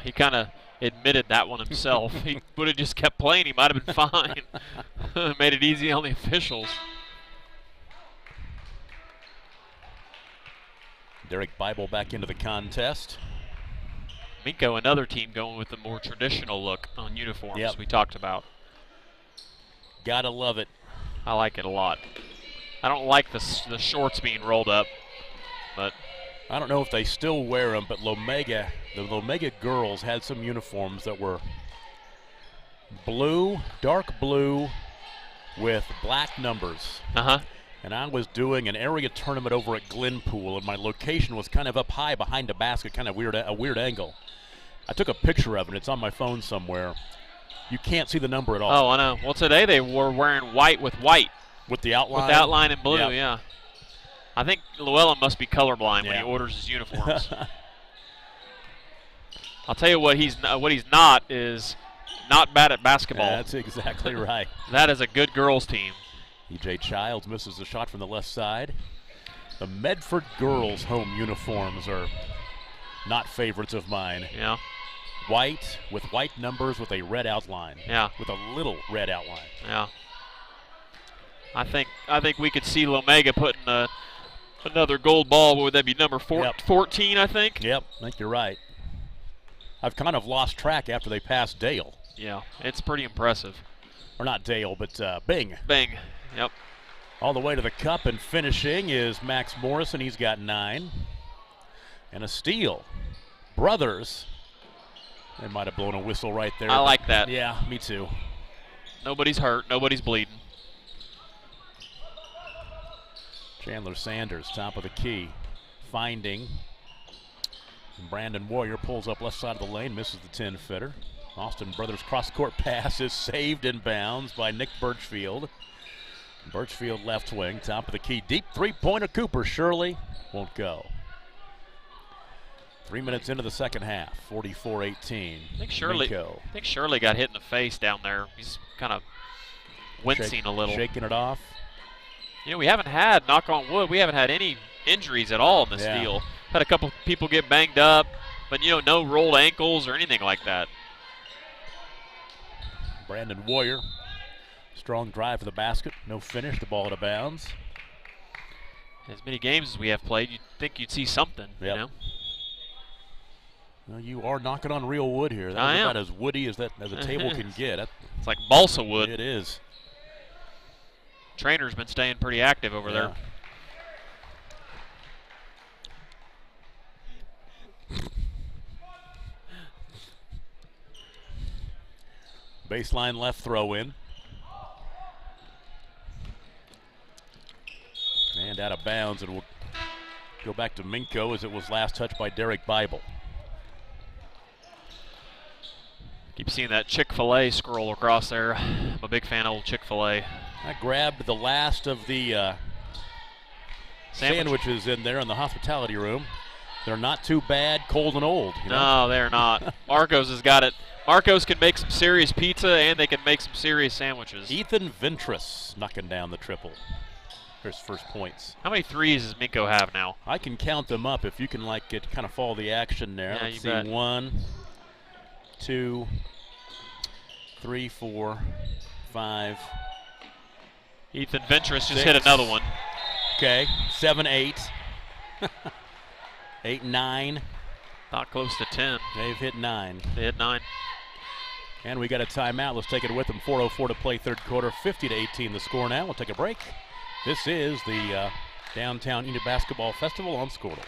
He kind of admitted that one himself. He would have just kept playing. He might have been fine. Made it easy on the officials. Derek Bible back into the contest. Minco, another team going with the more traditional look on uniforms we talked about. Gotta love it. I like it a lot. I don't like the shorts being rolled up, but I don't know if they still wear them, but the Lomega girls had some uniforms that were blue, dark blue with black numbers. And I was doing an area tournament over at Glenpool, and my location was kind of up high behind a basket, kind of a weird angle. I took a picture of it. It's on my phone somewhere. You can't see the number at all. Oh, I know. Well, today they were wearing white with white. With the outline? With the outline in blue, yeah. I think Llewellyn must be colorblind when he orders his uniforms. I'll tell you what he's not is not bad at basketball. That's exactly right. That is a good girls team. E.J. Childs misses the shot from the left side. The Medford girls' home uniforms are not favorites of mine. Yeah. White with white numbers with a red outline. Yeah. With a little red outline. Yeah. I think we could see Lomega putting another gold ball. What would that be, number 14, I think? Yep, I think you're right. I've kind of lost track after they passed Dale. Yeah, it's pretty impressive. Or not Dale, but Bing. Bing, yep. All the way to the cup and finishing is Max Morrison. He's got 9. And a steal. Brothers. They might have blown a whistle right there. I like that. Yeah, me too. Nobody's hurt. Nobody's bleeding. Chandler Sanders, top of the key. Finding. And Brandon Warrior pulls up left side of the lane, misses the 10-footer. Austin Brothers cross-court pass is saved in bounds by Nick Birchfield. Birchfield left wing, top of the key. Deep three-pointer Cooper Shirley won't go. 3 minutes into the second half, 44-18. I think Shirley got hit in the face down there. He's kind of wincing a little. Shaking it off. You know, we haven't had, knock on wood, we haven't had any injuries at all in this deal. Had a couple people get banged up, but, you know, no rolled ankles or anything like that. Brandon Warrior, strong drive for the basket. No finish, the ball out of bounds. As many games as we have played, you'd think you'd see something, you know? Well, you are knocking on real wood here. That's about as woody as a table can get. It's like balsa wood. It is. Trainer's been staying pretty active over there. Baseline left throw in. And out of bounds, and will go back to Minco as it was last touched by Derek Bible. Keep seeing that Chick-fil-A scroll across there. I'm a big fan of old Chick-fil-A. I grabbed the last of the sandwiches in there in the hospitality room. They're not too bad, cold and old. You know? No, they're not. Marcos has got it. Marcos can make some serious pizza, and they can make some serious sandwiches. Ethan Ventress knocking down the triple. His first points. How many threes does Minco have now? I can count them up if you can kind of follow the action there. Yeah, Let's you see, bet. 1, 2, 3, 4, 5. Ethan Ventress just 6. hit another one. Okay, 7, 8. 8, 9. Not close to 10. They've hit 9. They hit 9. And we got a timeout. Let's take it with them. 4:04 to play third quarter. 50-18 the score now. We'll take a break. This is the Downtown Enid Basketball Festival on Squirtle.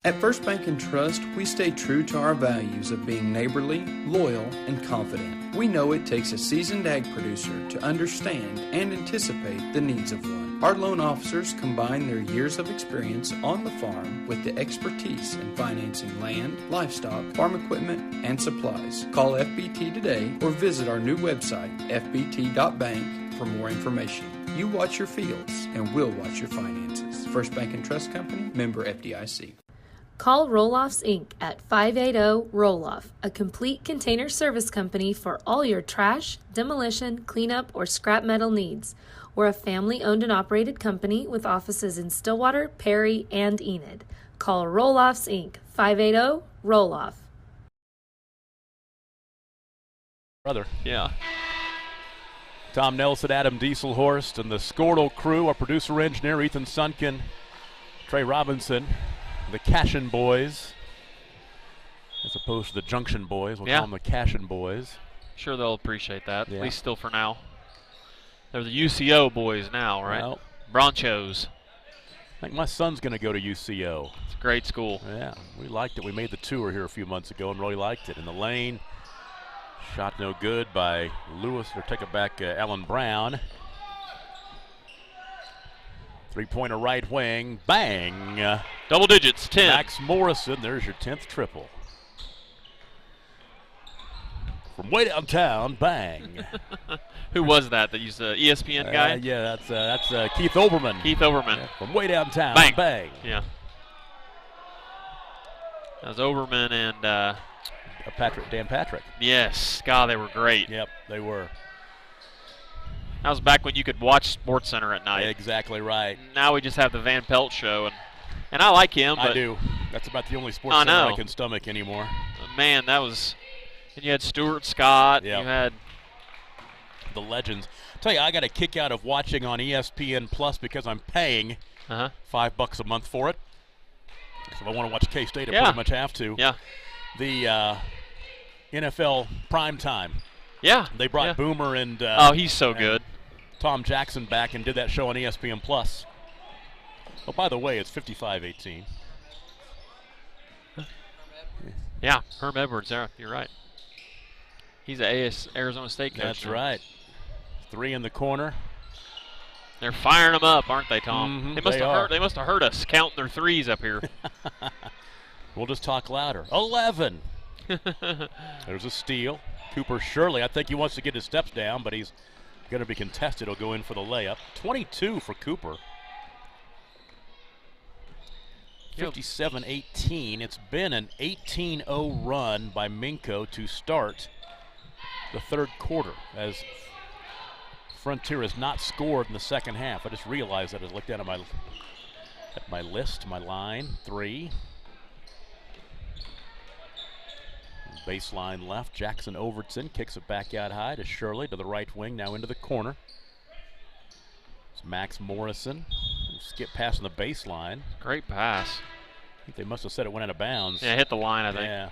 At First Bank and Trust, we stay true to our values of being neighborly, loyal, and confident. We know it takes a seasoned ag producer to understand and anticipate the needs of one. Our loan officers combine their years of experience on the farm with the expertise in financing land, livestock, farm equipment, and supplies. Call FBT today or visit our new website, fbt.bank, for more information. You watch your fields, and we'll watch your finances. First Bank and Trust Company, member FDIC. Call Roll-Offs Inc. at 580-ROLL-OFF, a complete container service company for all your trash, demolition, cleanup, or scrap metal needs. We're a family-owned and operated company with offices in Stillwater, Perry, and Enid. Call Roll-Offs Inc. 580-ROLL-OFF. Brother. Yeah. Tom Nelson, Adam Dieselhorst, and the Squirtle crew, our producer-engineer Ethan Sunkin, Trey Robinson, the Cashin Boys, as opposed to the Junction Boys. We'll call them the Cashin Boys. Sure they'll appreciate that, at least still for now. They're the UCO boys now, right? Well, Bronchos. I think my son's going to go to UCO. It's a great school. Yeah, we liked it. We made the tour here a few months ago and really liked it. In the lane, shot no good by Lewis, or take it back, Alan Brown. Three-pointer right wing, bang. Double digits, 10. Max Morrison, there's your 10th triple. From way downtown, bang. Who was that used the ESPN guy? Yeah, that's Keith Oberman. Keith Oberman. Yeah, from way downtown, bang. Bang. Yeah. That was Oberman and Dan Patrick. Yes, God, they were great. Yep, they were. That was back when you could watch SportsCenter at night. Exactly right. Now we just have the Van Pelt show, and I like him. But I do. That's about the only SportsCenter I can stomach anymore. Man, that was. And you had Stuart Scott. Yep. You had the legends. Tell you, I got a kick out of watching on ESPN Plus because I'm paying $5 a month for it. So if I want to watch K-State, I pretty much have to. Yeah. The NFL primetime. Yeah. They brought Boomer and he's so good. Tom Jackson back and did that show on ESPN Plus. Oh, by the way, it's 55-18. Yeah, Herm Edwards there. You're right. He's an Arizona State coach. That's right. 3 in the corner. They're firing them up, aren't they, Tom? Mm-hmm. They must have heard us counting their threes up here. We'll just talk louder. 11. There's a steal. Cooper Shirley, I think he wants to get his steps down, but he's going to be contested. He'll go in for the layup. 22 for Cooper. 57-18. It's been an 18-0 run by Minco to start the third quarter, as Frontier has not scored in the second half. I just realized that as I looked down at my list, my line. 3. Baseline left. Jackson Overton kicks it back out high to Shirley to the right wing, now into the corner. It's Max Morrison. Skip past on the baseline. Great pass. I think they must have said it went out of bounds. Yeah, hit the line, I think. Yeah.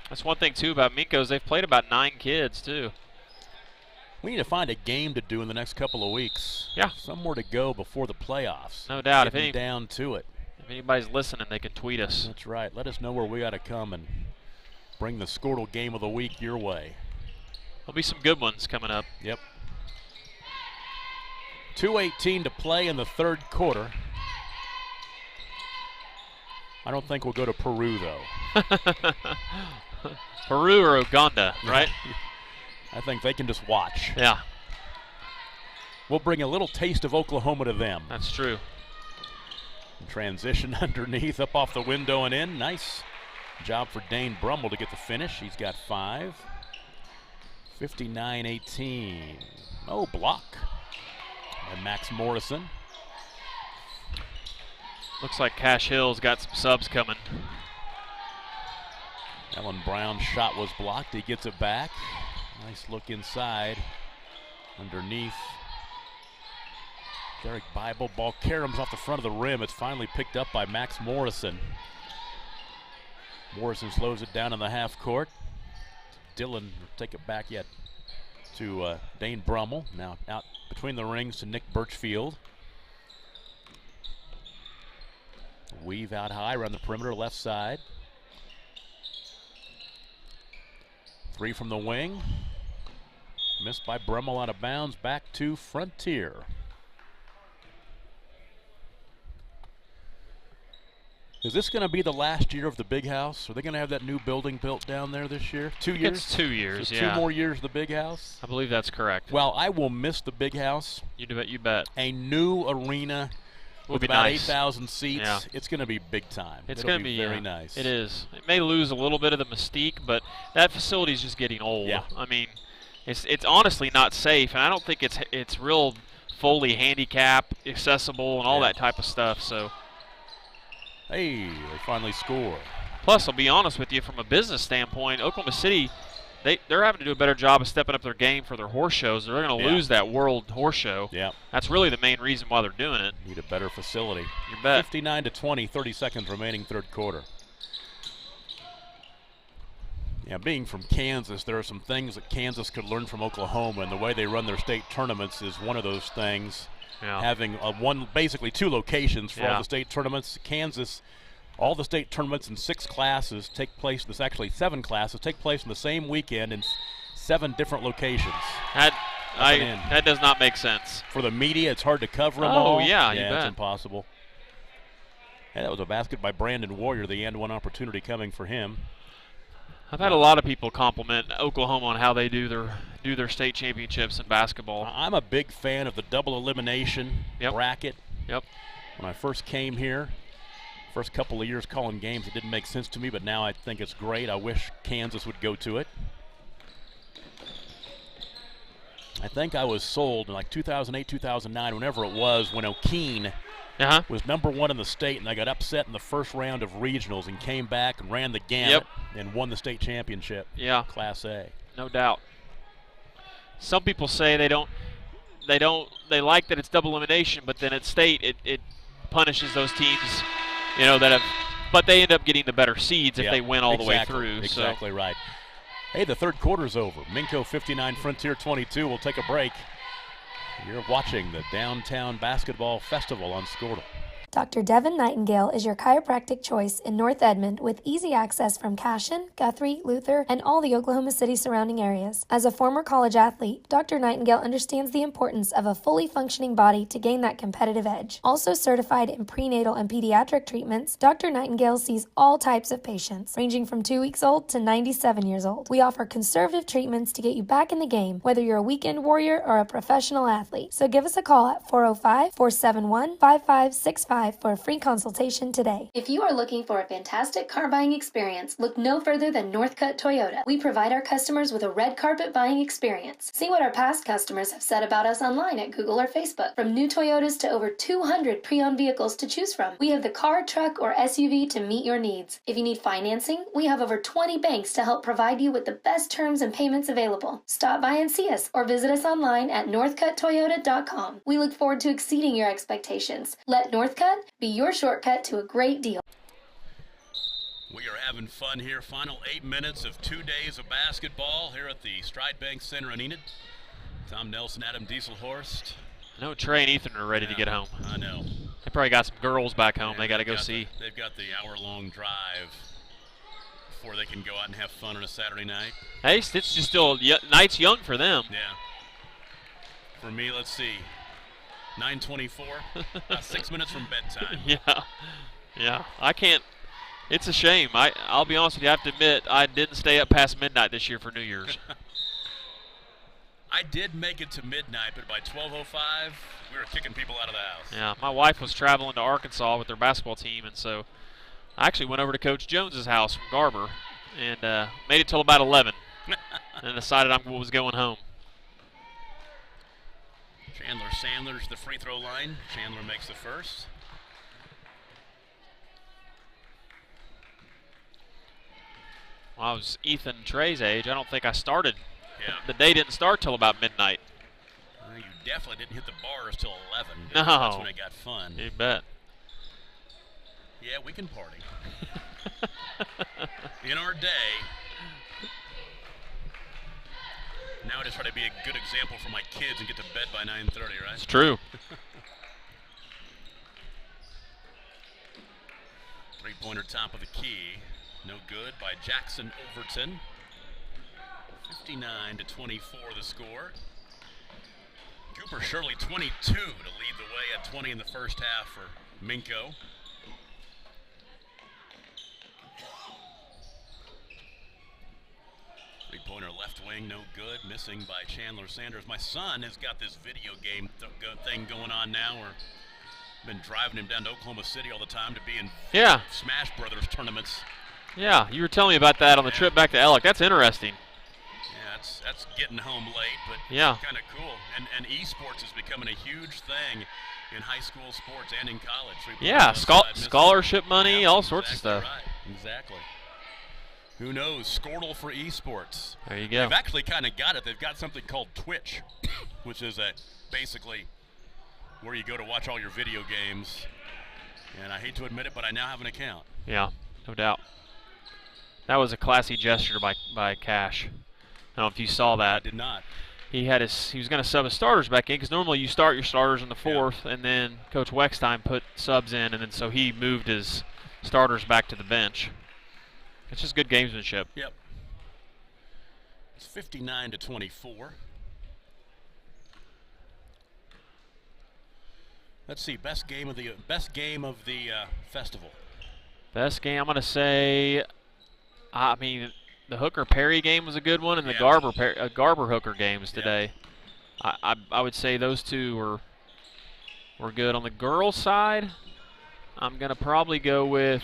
That's one thing, too, about Minco's. They've played about 9 kids, too. We need to find a game to do in the next couple of weeks. Yeah. Somewhere to go before the playoffs. No doubt. Getting down to it. If anybody's listening, they can tweet us. That's right. Let us know where we ought to come and bring the Squirtle game of the week your way. There'll be some good ones coming up. Yep. 2:18 to play in the third quarter. I don't think we'll go to Peru, though. Peru or Uganda, right? I think they can just watch. Yeah. We'll bring a little taste of Oklahoma to them. That's true. Transition underneath, up off the window and in. Nice job for Dane Brummel to get the finish. He's got 5. 59-18. Oh, block. And Max Morrison. Looks like Cash Hill's got some subs coming. Ellen Brown's shot was blocked. He gets it back. Nice look inside. Underneath. Derek Bible. Ball caroms off the front of the rim. It's finally picked up by Max Morrison. Morrison slows it down in the half court. Dylan will take it back yet to Dane Brummel. Now out between the rings to Nick Birchfield. Weave out high around the perimeter, left side. 3 from the wing. Missed by Brummel, out of bounds. Back to Frontier. Is this going to be the last year of the Big House? Are they going to have that new building built down there this year? 2 years? It's 2 years, so yeah. 2 more years of the Big House? I believe that's correct. Well, I will miss the Big House. You bet. A new arena with about 8,000 seats. Yeah. It's going to be big time. It's going to be very nice. It is. It may lose a little bit of the mystique, but that facility is just getting old. Yeah. I mean, it's honestly not safe, and I don't think it's real fully handicap accessible and all that type of stuff. So. Hey, they finally score. Plus, I'll be honest with you, from a business standpoint, Oklahoma City, they're having to do a better job of stepping up their game for their horse shows. They're going to lose that World Horse Show. Yeah. That's really the main reason why they're doing it. Need a better facility. You bet. 59-20, 30 seconds remaining third quarter. Yeah, being from Kansas, there are some things that Kansas could learn from Oklahoma, and the way they run their state tournaments is one of those things. Yeah. Having basically 2 locations for all the state tournaments. Kansas, all the state tournaments in 6 classes take place. There's actually 7 classes take place in the same weekend in 7 different locations. That does not make sense. For the media, it's hard to cover them all. Oh yeah, you it's bet. impossible. And that was a basket by Brandon Warrior. The and one opportunity coming for him. I've had a lot of people compliment Oklahoma on how they do their state championships in basketball. I'm a big fan of the double elimination bracket. Yep. When I first came here, first couple of years calling games, it didn't make sense to me, but now I think it's great. I wish Kansas would go to it. I think I was sold in like 2008, 2009, whenever it was, when O'Keene was #1 in the state, and they got upset in the first round of regionals and came back and ran the gamut and won the state championship. Yeah. Class A. No doubt. Some people say they like that it's double elimination, but then at state it punishes those teams, but they end up getting the better seeds if they win all the way through. Exactly right. Hey, the third quarter's over. Minco 59, Frontier 22. We'll take a break. You're watching the Downtown Basketball Festival on Squirtle. Dr. Devin Nightingale is your chiropractic choice in North Edmond with easy access from Cashion, Guthrie, Luther, and all the Oklahoma City surrounding areas. As a former college athlete, Dr. Nightingale understands the importance of a fully functioning body to gain that competitive edge. Also certified in prenatal and pediatric treatments, Dr. Nightingale sees all types of patients, ranging from 2 weeks old to 97 years old. We offer conservative treatments to get you back in the game, whether you're a weekend warrior or a professional athlete. So give us a call at 405-471-5565 for a free consultation today. If you are looking for a fantastic car buying experience, look no further than Northcutt Toyota. We provide our customers with a red carpet buying experience. See what our past customers have said about us online at Google or Facebook. From new Toyotas to over 200 pre-owned vehicles to choose from, we have the car, truck, or SUV to meet your needs. If you need financing, we have over 20 banks to help provide you with the best terms and payments available. Stop by and see us or visit us online at northcutttoyota.com. We look forward to exceeding your expectations. Let Northcutt be your shortcut to a great deal. We are having fun here. Final 8 minutes of 2 days of basketball here at the Stride Bank Center in Enid. Tom Nelson, Adam Dieselhorst. I know Trey and Ethan are ready to get home. I know. They probably got some girls back home they got to go see. see. They've got the hour-long drive before they can go out and have fun on a Saturday night. Hey, it's just still night's young for them. Yeah. For me, let's see. 9:24, 6 minutes from bedtime. Yeah. I can't. It's a shame. I'll be honest with you. I have to admit, I didn't stay up past midnight this year for New Year's. I did make it to midnight, but by 12:05, we were kicking people out of the house. Yeah, my wife was traveling to Arkansas with their basketball team, and so I actually went over to Coach Jones's house from Garber and made it till about 11 and decided I was going home. Chandler Sandler's the free throw line. Chandler makes the first. Well, I was Ethan Trey's age. I don't think I started. Yeah. The day didn't start till about midnight. Well, you definitely didn't hit the bars till 11. No. That's when it got fun. You bet. Yeah, we can party. In our day, now I just try to be a good example for my kids and get to bed by 9:30, right? It's true. Three-pointer top of the key. No good by Jackson Overton. 59-24 the score. Cooper Shirley 22 to lead the way at 20 in the first half for Minco. Three-pointer left wing, no good. Missing by Chandler Sanders. My son has got this video game thing going on now where I've been driving him down to Oklahoma City all the time to be in Smash Brothers tournaments. Yeah, you were telling me about that on the trip back to Ellick. That's interesting. Yeah, that's getting home late, but kind of cool. And esports is becoming a huge thing in high school sports and in college. Yeah, scholarship money, all sorts of stuff. Right. Exactly. Who knows? Squirtle for esports. There you go. They've actually kind of got it. They've got something called Twitch, which is basically where you go to watch all your video games. And I hate to admit it, but I now have an account. Yeah, no doubt. That was a classy gesture by Cash. I don't know if you saw that. I did not. He was going to sub his starters back in because normally you start your starters in the fourth, and then Coach Wextime put subs in, and then so he moved his starters back to the bench. It's just good gamesmanship. Yep. It's 59-24. Let's see. Best game of the festival. Best game, I'm going to say. I mean, the Hooker Perry game was a good one, and the Garber Hooker games today. I would say those two were good. On the girls' side, I'm going to probably go with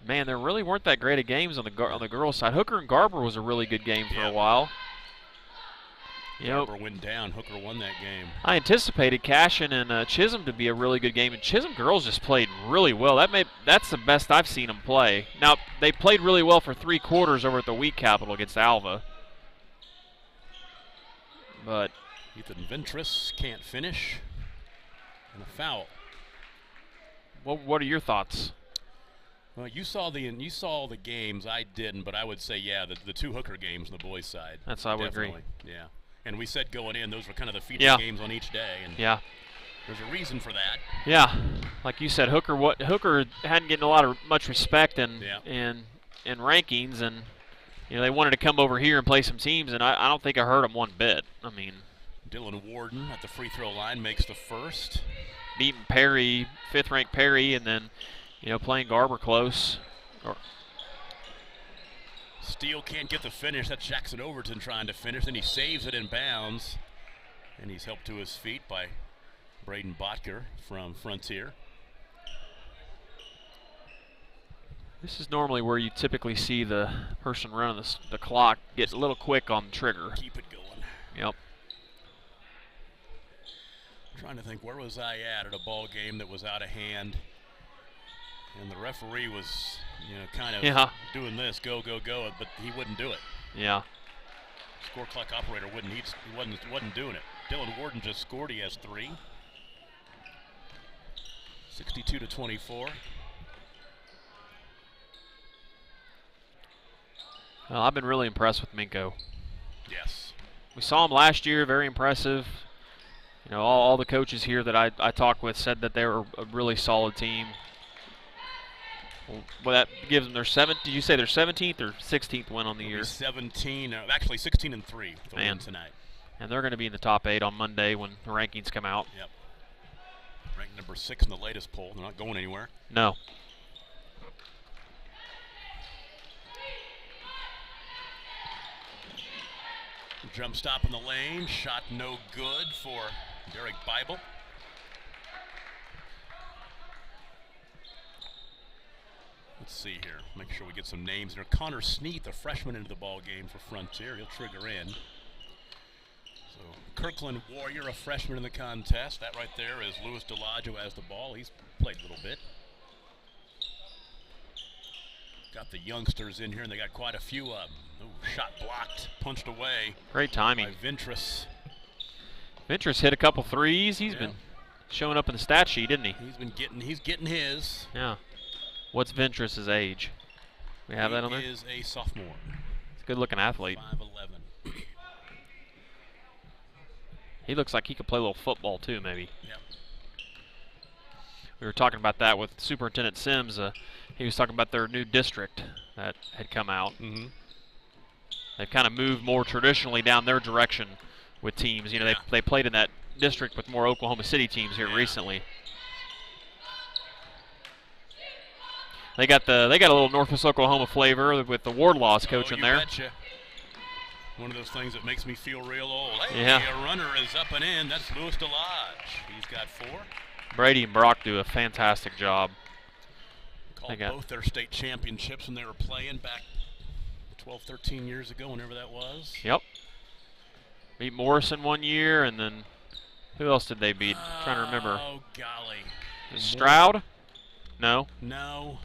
man, there really weren't that great of games on the girls' side. Hooker and Garber was a really good game for a while. Garber went down. Hooker won that game. I anticipated Cashion and Chisholm to be a really good game, and Chisholm girls just played really well. That's the best I've seen them play. Now, they played really well for 3 quarters over at the Wheat Capital against Alva. But Ethan Ventris can't finish. And a foul. What are your thoughts? Well, you saw the games. I didn't, but I would say, the 2 Hooker games on the boys' side. I would agree. Yeah. And we said going in, those were kind of the feature games on each day. And yeah. There's a reason for that. Yeah, like you said, Hooker hadn't getting much respect in rankings, and they wanted to come over here and play some teams, and I don't think I hurt them one bit. I mean, Dylan Warden at the free throw line makes the first. Beating Perry, 5th-ranked Perry, and then playing Garber close. Steele can't get the finish. That's Jackson Overton trying to finish, and he saves it in bounds, and he's helped to his feet by Braden Botker from Frontier. This is normally where you typically see the person running the clock get a little quick on the trigger. Keep it going. Yep. I'm trying to think, where was I at a ball game that was out of hand? And the referee was, kind of doing this, go, but he wouldn't do it. Yeah. Score clock operator wouldn't. He wasn't doing it. Dylan Warden just scored. He has 3. 62-24. Well, I've been really impressed with Minco. Yes. We saw him last year, very impressive. All the coaches here that I talked with said that they were a really solid team. Well, that gives them their did you say their 17th or 16th win on the year? 17, actually 16-3 with the win tonight. And they're going to be in the top 8 on Monday when the rankings come out. Yep. Ranked number 6 in the latest poll. They're not going anywhere. No. Jump stop in the lane. Shot no good for Derek Bible. Let's see here. Make sure we get some names there. Connor Sneath, a freshman into the ball game for Frontier. He'll trigger in. So Kirkland Warrior, a freshman in the contest. That right there is Louis DeLodge, who has the ball. He's played a little bit. Got the youngsters in here, and they got quite a few of them. Shot blocked, punched away. Great timing. By Ventress. Ventress hit a couple threes. He's been showing up in the stat sheet, didn't he? He's getting his. Yeah. What's Ventress's age? We have that on there? He is a sophomore. He's a good-looking athlete. 5'11". He looks like he could play a little football, too, maybe. Yep. We were talking about that with Superintendent Sims. He was talking about their new district that had come out. Mm-hmm. They've kind of moved more traditionally down their direction with teams. They played in that district with more Oklahoma City teams here recently. They got a little Northwest Oklahoma flavor with the Wardlaw's coach in there. Betcha. One of those things that makes me feel real old. Hey, yeah. A runner is up and in. That's Louis DeLodge. He's got 4. Brady and Brock do a fantastic job. Called both their state championships when they were playing back 12, 13 years ago, whenever that was. Yep. Beat Morrison one year, and then who else did they beat? I'm trying to remember. Oh, golly. Stroud? No. No.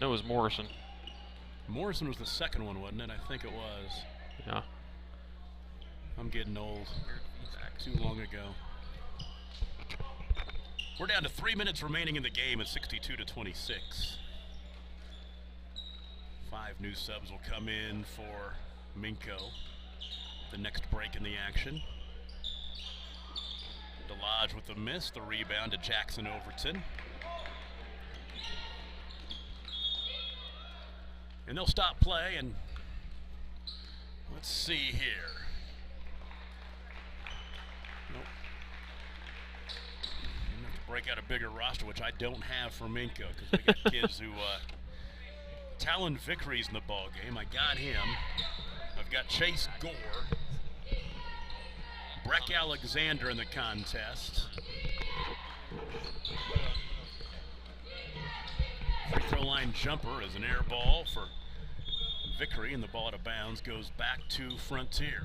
No, it was Morrison. Morrison was the second one, wasn't it? I think it was. Yeah. I'm getting old. Too long ago. We're down to 3 minutes remaining in the game at 62-26. 5 new subs will come in for Minco. The next break in the action. DeLodge with the miss, the rebound to Jackson Overton. And they'll stop play, and let's see here. Nope. I'm going to have to break out a bigger roster, which I don't have for Minco, because we got kids who, Talon Vickery's in the ball game. I got him. I've got Chase Gore. Breck Alexander in the contest. Free throw line jumper is an air ball for Vickery, and the ball out of bounds goes back to Frontier.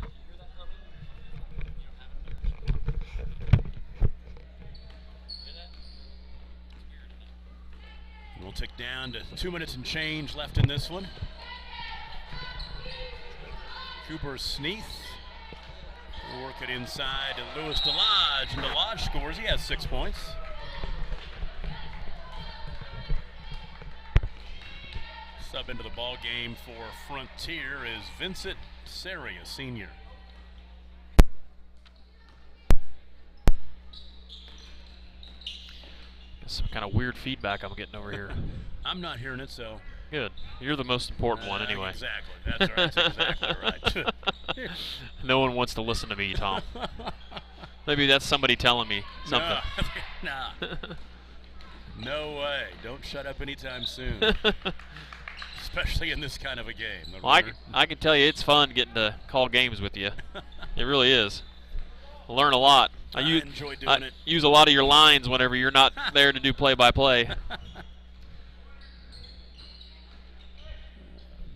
And we'll tick down to 2 minutes and change left in this one. Cooper Sneath will work it inside to Louis DeLodge, and DeLodge scores. He has 6 points. Sub into the ball game for Frontier is Vincent Seri, a senior. kind of weird feedback I'm getting over here. I'm not hearing it, so. Good. You're the most important one anyway. Exactly. That's exactly right. No one wants to listen to me, Tom. Maybe that's somebody telling me something. Nah. No way. Don't shut up anytime soon. Especially in this kind of a game. Well, I can tell you it's fun getting to call games with you. It really is. I learn a lot. I enjoy doing it. Use a lot of your lines whenever you're not there to do play-by-play.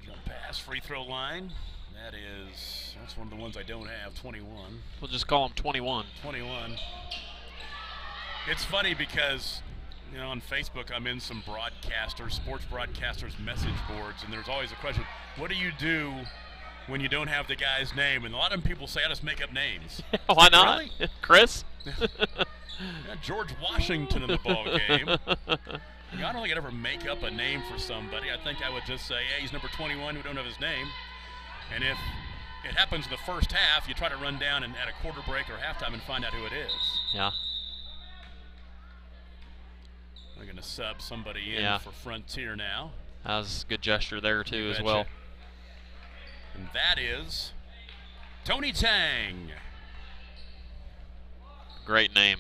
Jump pass, free throw line. That's one of the ones I don't have, 21. We'll just call him 21. 21. It's funny because, on Facebook I'm in some sports broadcasters message boards, and there's always a question, what do you do when you don't have the guy's name? And a lot of people say, I just make up names. Why not? Really? Chris? George Washington in the ball game. I don't think I'd ever make up a name for somebody. I think I would just say, hey, he's number 21, we don't have his name. And if it happens in the first half, you try to run down and at a quarter break or halftime and find out who it is. Yeah. We're going to sub somebody in for Frontier now. That was a good gesture there, too, as well. And that is Tony Tang. Great name.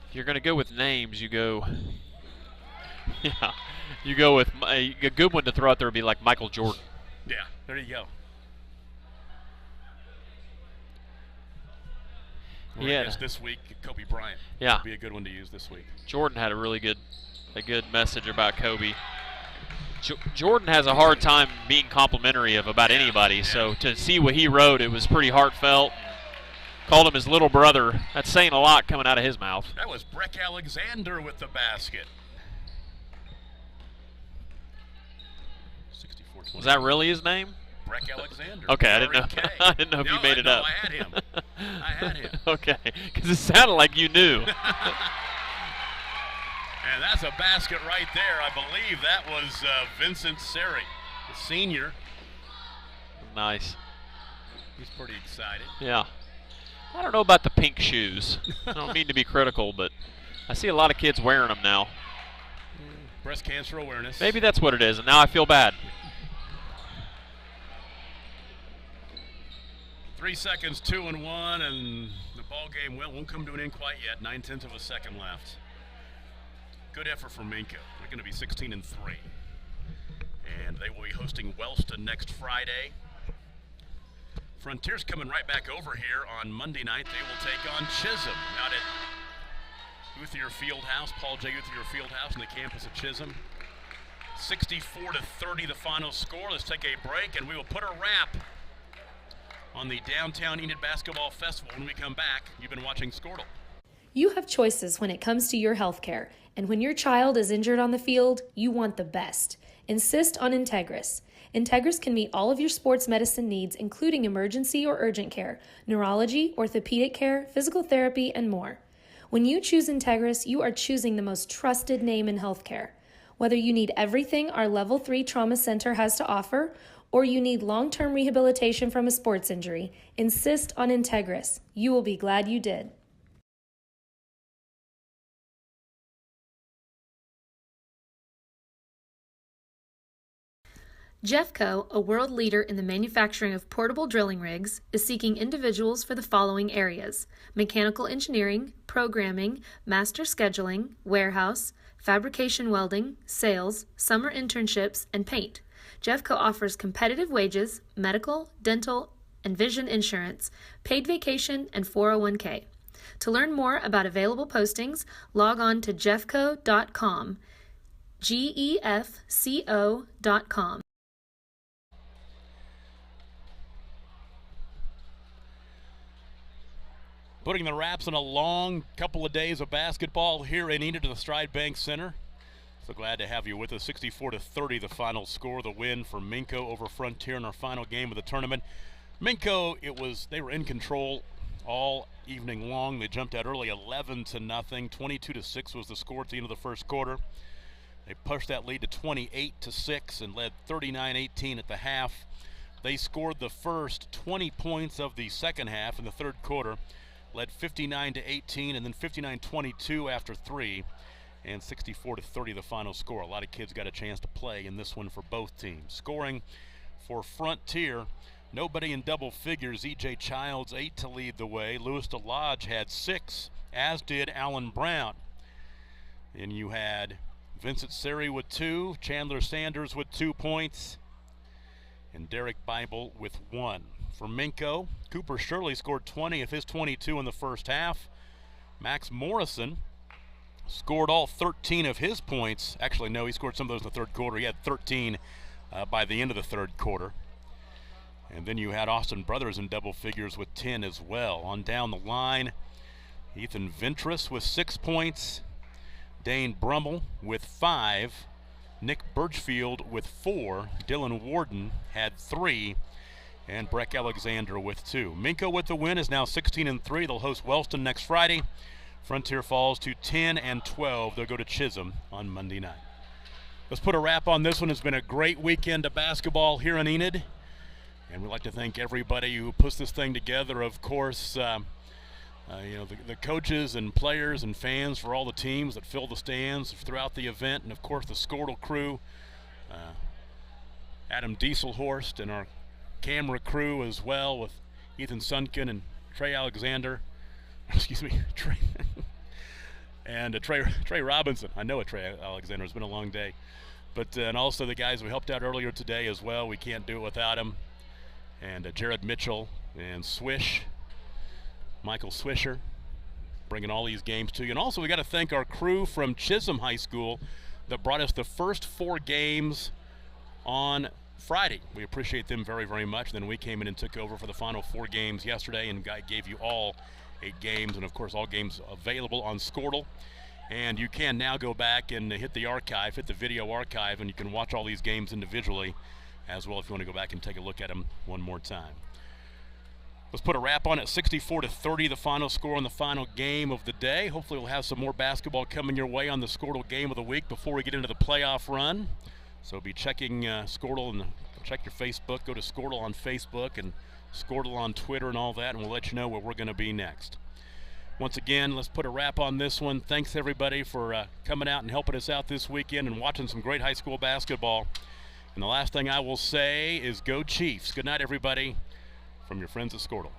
If you're going to go with names, you go... Yeah. You go with a good one to throw out there would be like Michael Jordan. Yeah, there you go. Yeah. This week, Kobe Bryant. Yeah. Would be a good one to use this week. Jordan had a good message about Kobe. Jordan has a hard time being complimentary of about anybody, so to see what he wrote, it was pretty heartfelt. Called him his little brother. That's saying a lot coming out of his mouth. That was Breck Alexander with the basket. Was that really his name? Breck Alexander. Okay, I didn't know. I didn't know if you made it up. I had him. Okay, because it sounded like you knew. And that's a basket right there. I believe that was Vincent Seri, the senior. Nice. He's pretty excited. Yeah. I don't know about the pink shoes. I don't mean to be critical, but I see a lot of kids wearing them now. Breast cancer awareness. Maybe that's what it is, and now I feel bad. 3 seconds, 2 and 1, and the ball game won't come to an end quite yet. 9/10 of a second left. Good effort from Minco. They're going to be 16 and 3, and they will be hosting Wellston next Friday. Frontier's coming right back over here on Monday night. They will take on Chisholm out at Uthier Fieldhouse, Paul J. Uthier Fieldhouse on the campus of Chisholm. 64-30 the final score. Let's take a break, and we will put a wrap on the Downtown Enid Basketball Festival when we come back. You've been watching Squirtle. You have choices when it comes to your health care, and when your child is injured on the field, you want the best. Insist on Integris. Integris can meet all of your sports medicine needs, including emergency or urgent care, neurology, orthopedic care, physical therapy, and more. When you choose Integris, you are choosing the most trusted name in healthcare. Whether you need everything our Level 3 Trauma Center has to offer, or you need long-term rehabilitation from a sports injury, insist on Integris. You will be glad you did. Jeffco, a world leader in the manufacturing of portable drilling rigs, is seeking individuals for the following areas: mechanical engineering, programming, master scheduling, warehouse, fabrication welding, sales, summer internships, and paint. Jeffco offers competitive wages, medical, dental, and vision insurance, paid vacation, and 401k. To learn more about available postings, log on to jeffco.com, GEFCO.com. Putting the wraps on a long couple of days of basketball here in Enid at the Stride Bank Center. So glad to have you with us. 64-30 the final score, the win for Minco over Frontier in our final game of the tournament. Minco, they were in control all evening long. They jumped out early 11-0. 22-6 was the score at the end of the first quarter. They pushed that lead to 28-6 and led 39-18 at the half. They scored the first 20 points of the second half in the third quarter led 59-18 and then 59-22 after 3, and 64-30 the final score. A lot of kids got a chance to play in this one for both teams. Scoring for Frontier, nobody in double figures. E.J. Childs 8 to lead the way. Louis DeLodge had 6, as did Alan Brown. And you had Vincent Seri with 2, Chandler Sanders with 2 points, and Derek Bible with 1. For Minco, Cooper Shirley scored 20 of his 22 in the first half. Max Morrison scored all 13 of his points. Actually, no, he scored some of those in the third quarter. He had 13 by the end of the third quarter. And then you had Austin Brothers in double figures with 10 as well. On down the line, Ethan Ventress with 6 points, Dane Brummel with 5, Nick Birchfield with 4, Dylan Warden had 3, and Breck Alexander with 2. Minco with the win is now 16-3. They'll host Wellston next Friday. Frontier falls to 10-12. They'll go to Chisholm on Monday night. Let's put a wrap on this one. It's been a great weekend of basketball here in Enid, and we'd like to thank everybody who puts this thing together. Of course, the coaches and players and fans for all the teams that fill the stands throughout the event, and of course the Squirtle crew, Adam Dieselhorst, and our camera crew as well, with Ethan Sunken and Trey Alexander. Excuse me, Trey. And Trey Robinson. I know Trey Alexander. It's been a long day. But and also the guys we helped out earlier today as well. We can't do it without them. And Jared Mitchell and Swish, Michael Swisher, bringing all these games to you. And also we got to thank our crew from Chisholm High School that brought us the first 4 games on Friday. We appreciate them very, very much. Then we came in and took over for the final 4 games yesterday and gave you all 8 games, and of course all games available on Squirtle. And you can now go back and hit the video archive, and you can watch all these games individually as well if you want to go back and take a look at them one more time. Let's put a wrap on it. 64-30 the final score on the final game of the day. Hopefully we'll have some more basketball coming your way on the Squirtle game of the week before we get into the playoff run. So be checking Squirtle, and check your Facebook. Go to Squirtle on Facebook and Squirtle on Twitter and all that, and we'll let you know where we're going to be next. Once again, let's put a wrap on this one. Thanks everybody for coming out and helping us out this weekend and watching some great high school basketball. And the last thing I will say is go Chiefs. Good night, everybody, from your friends at Squirtle.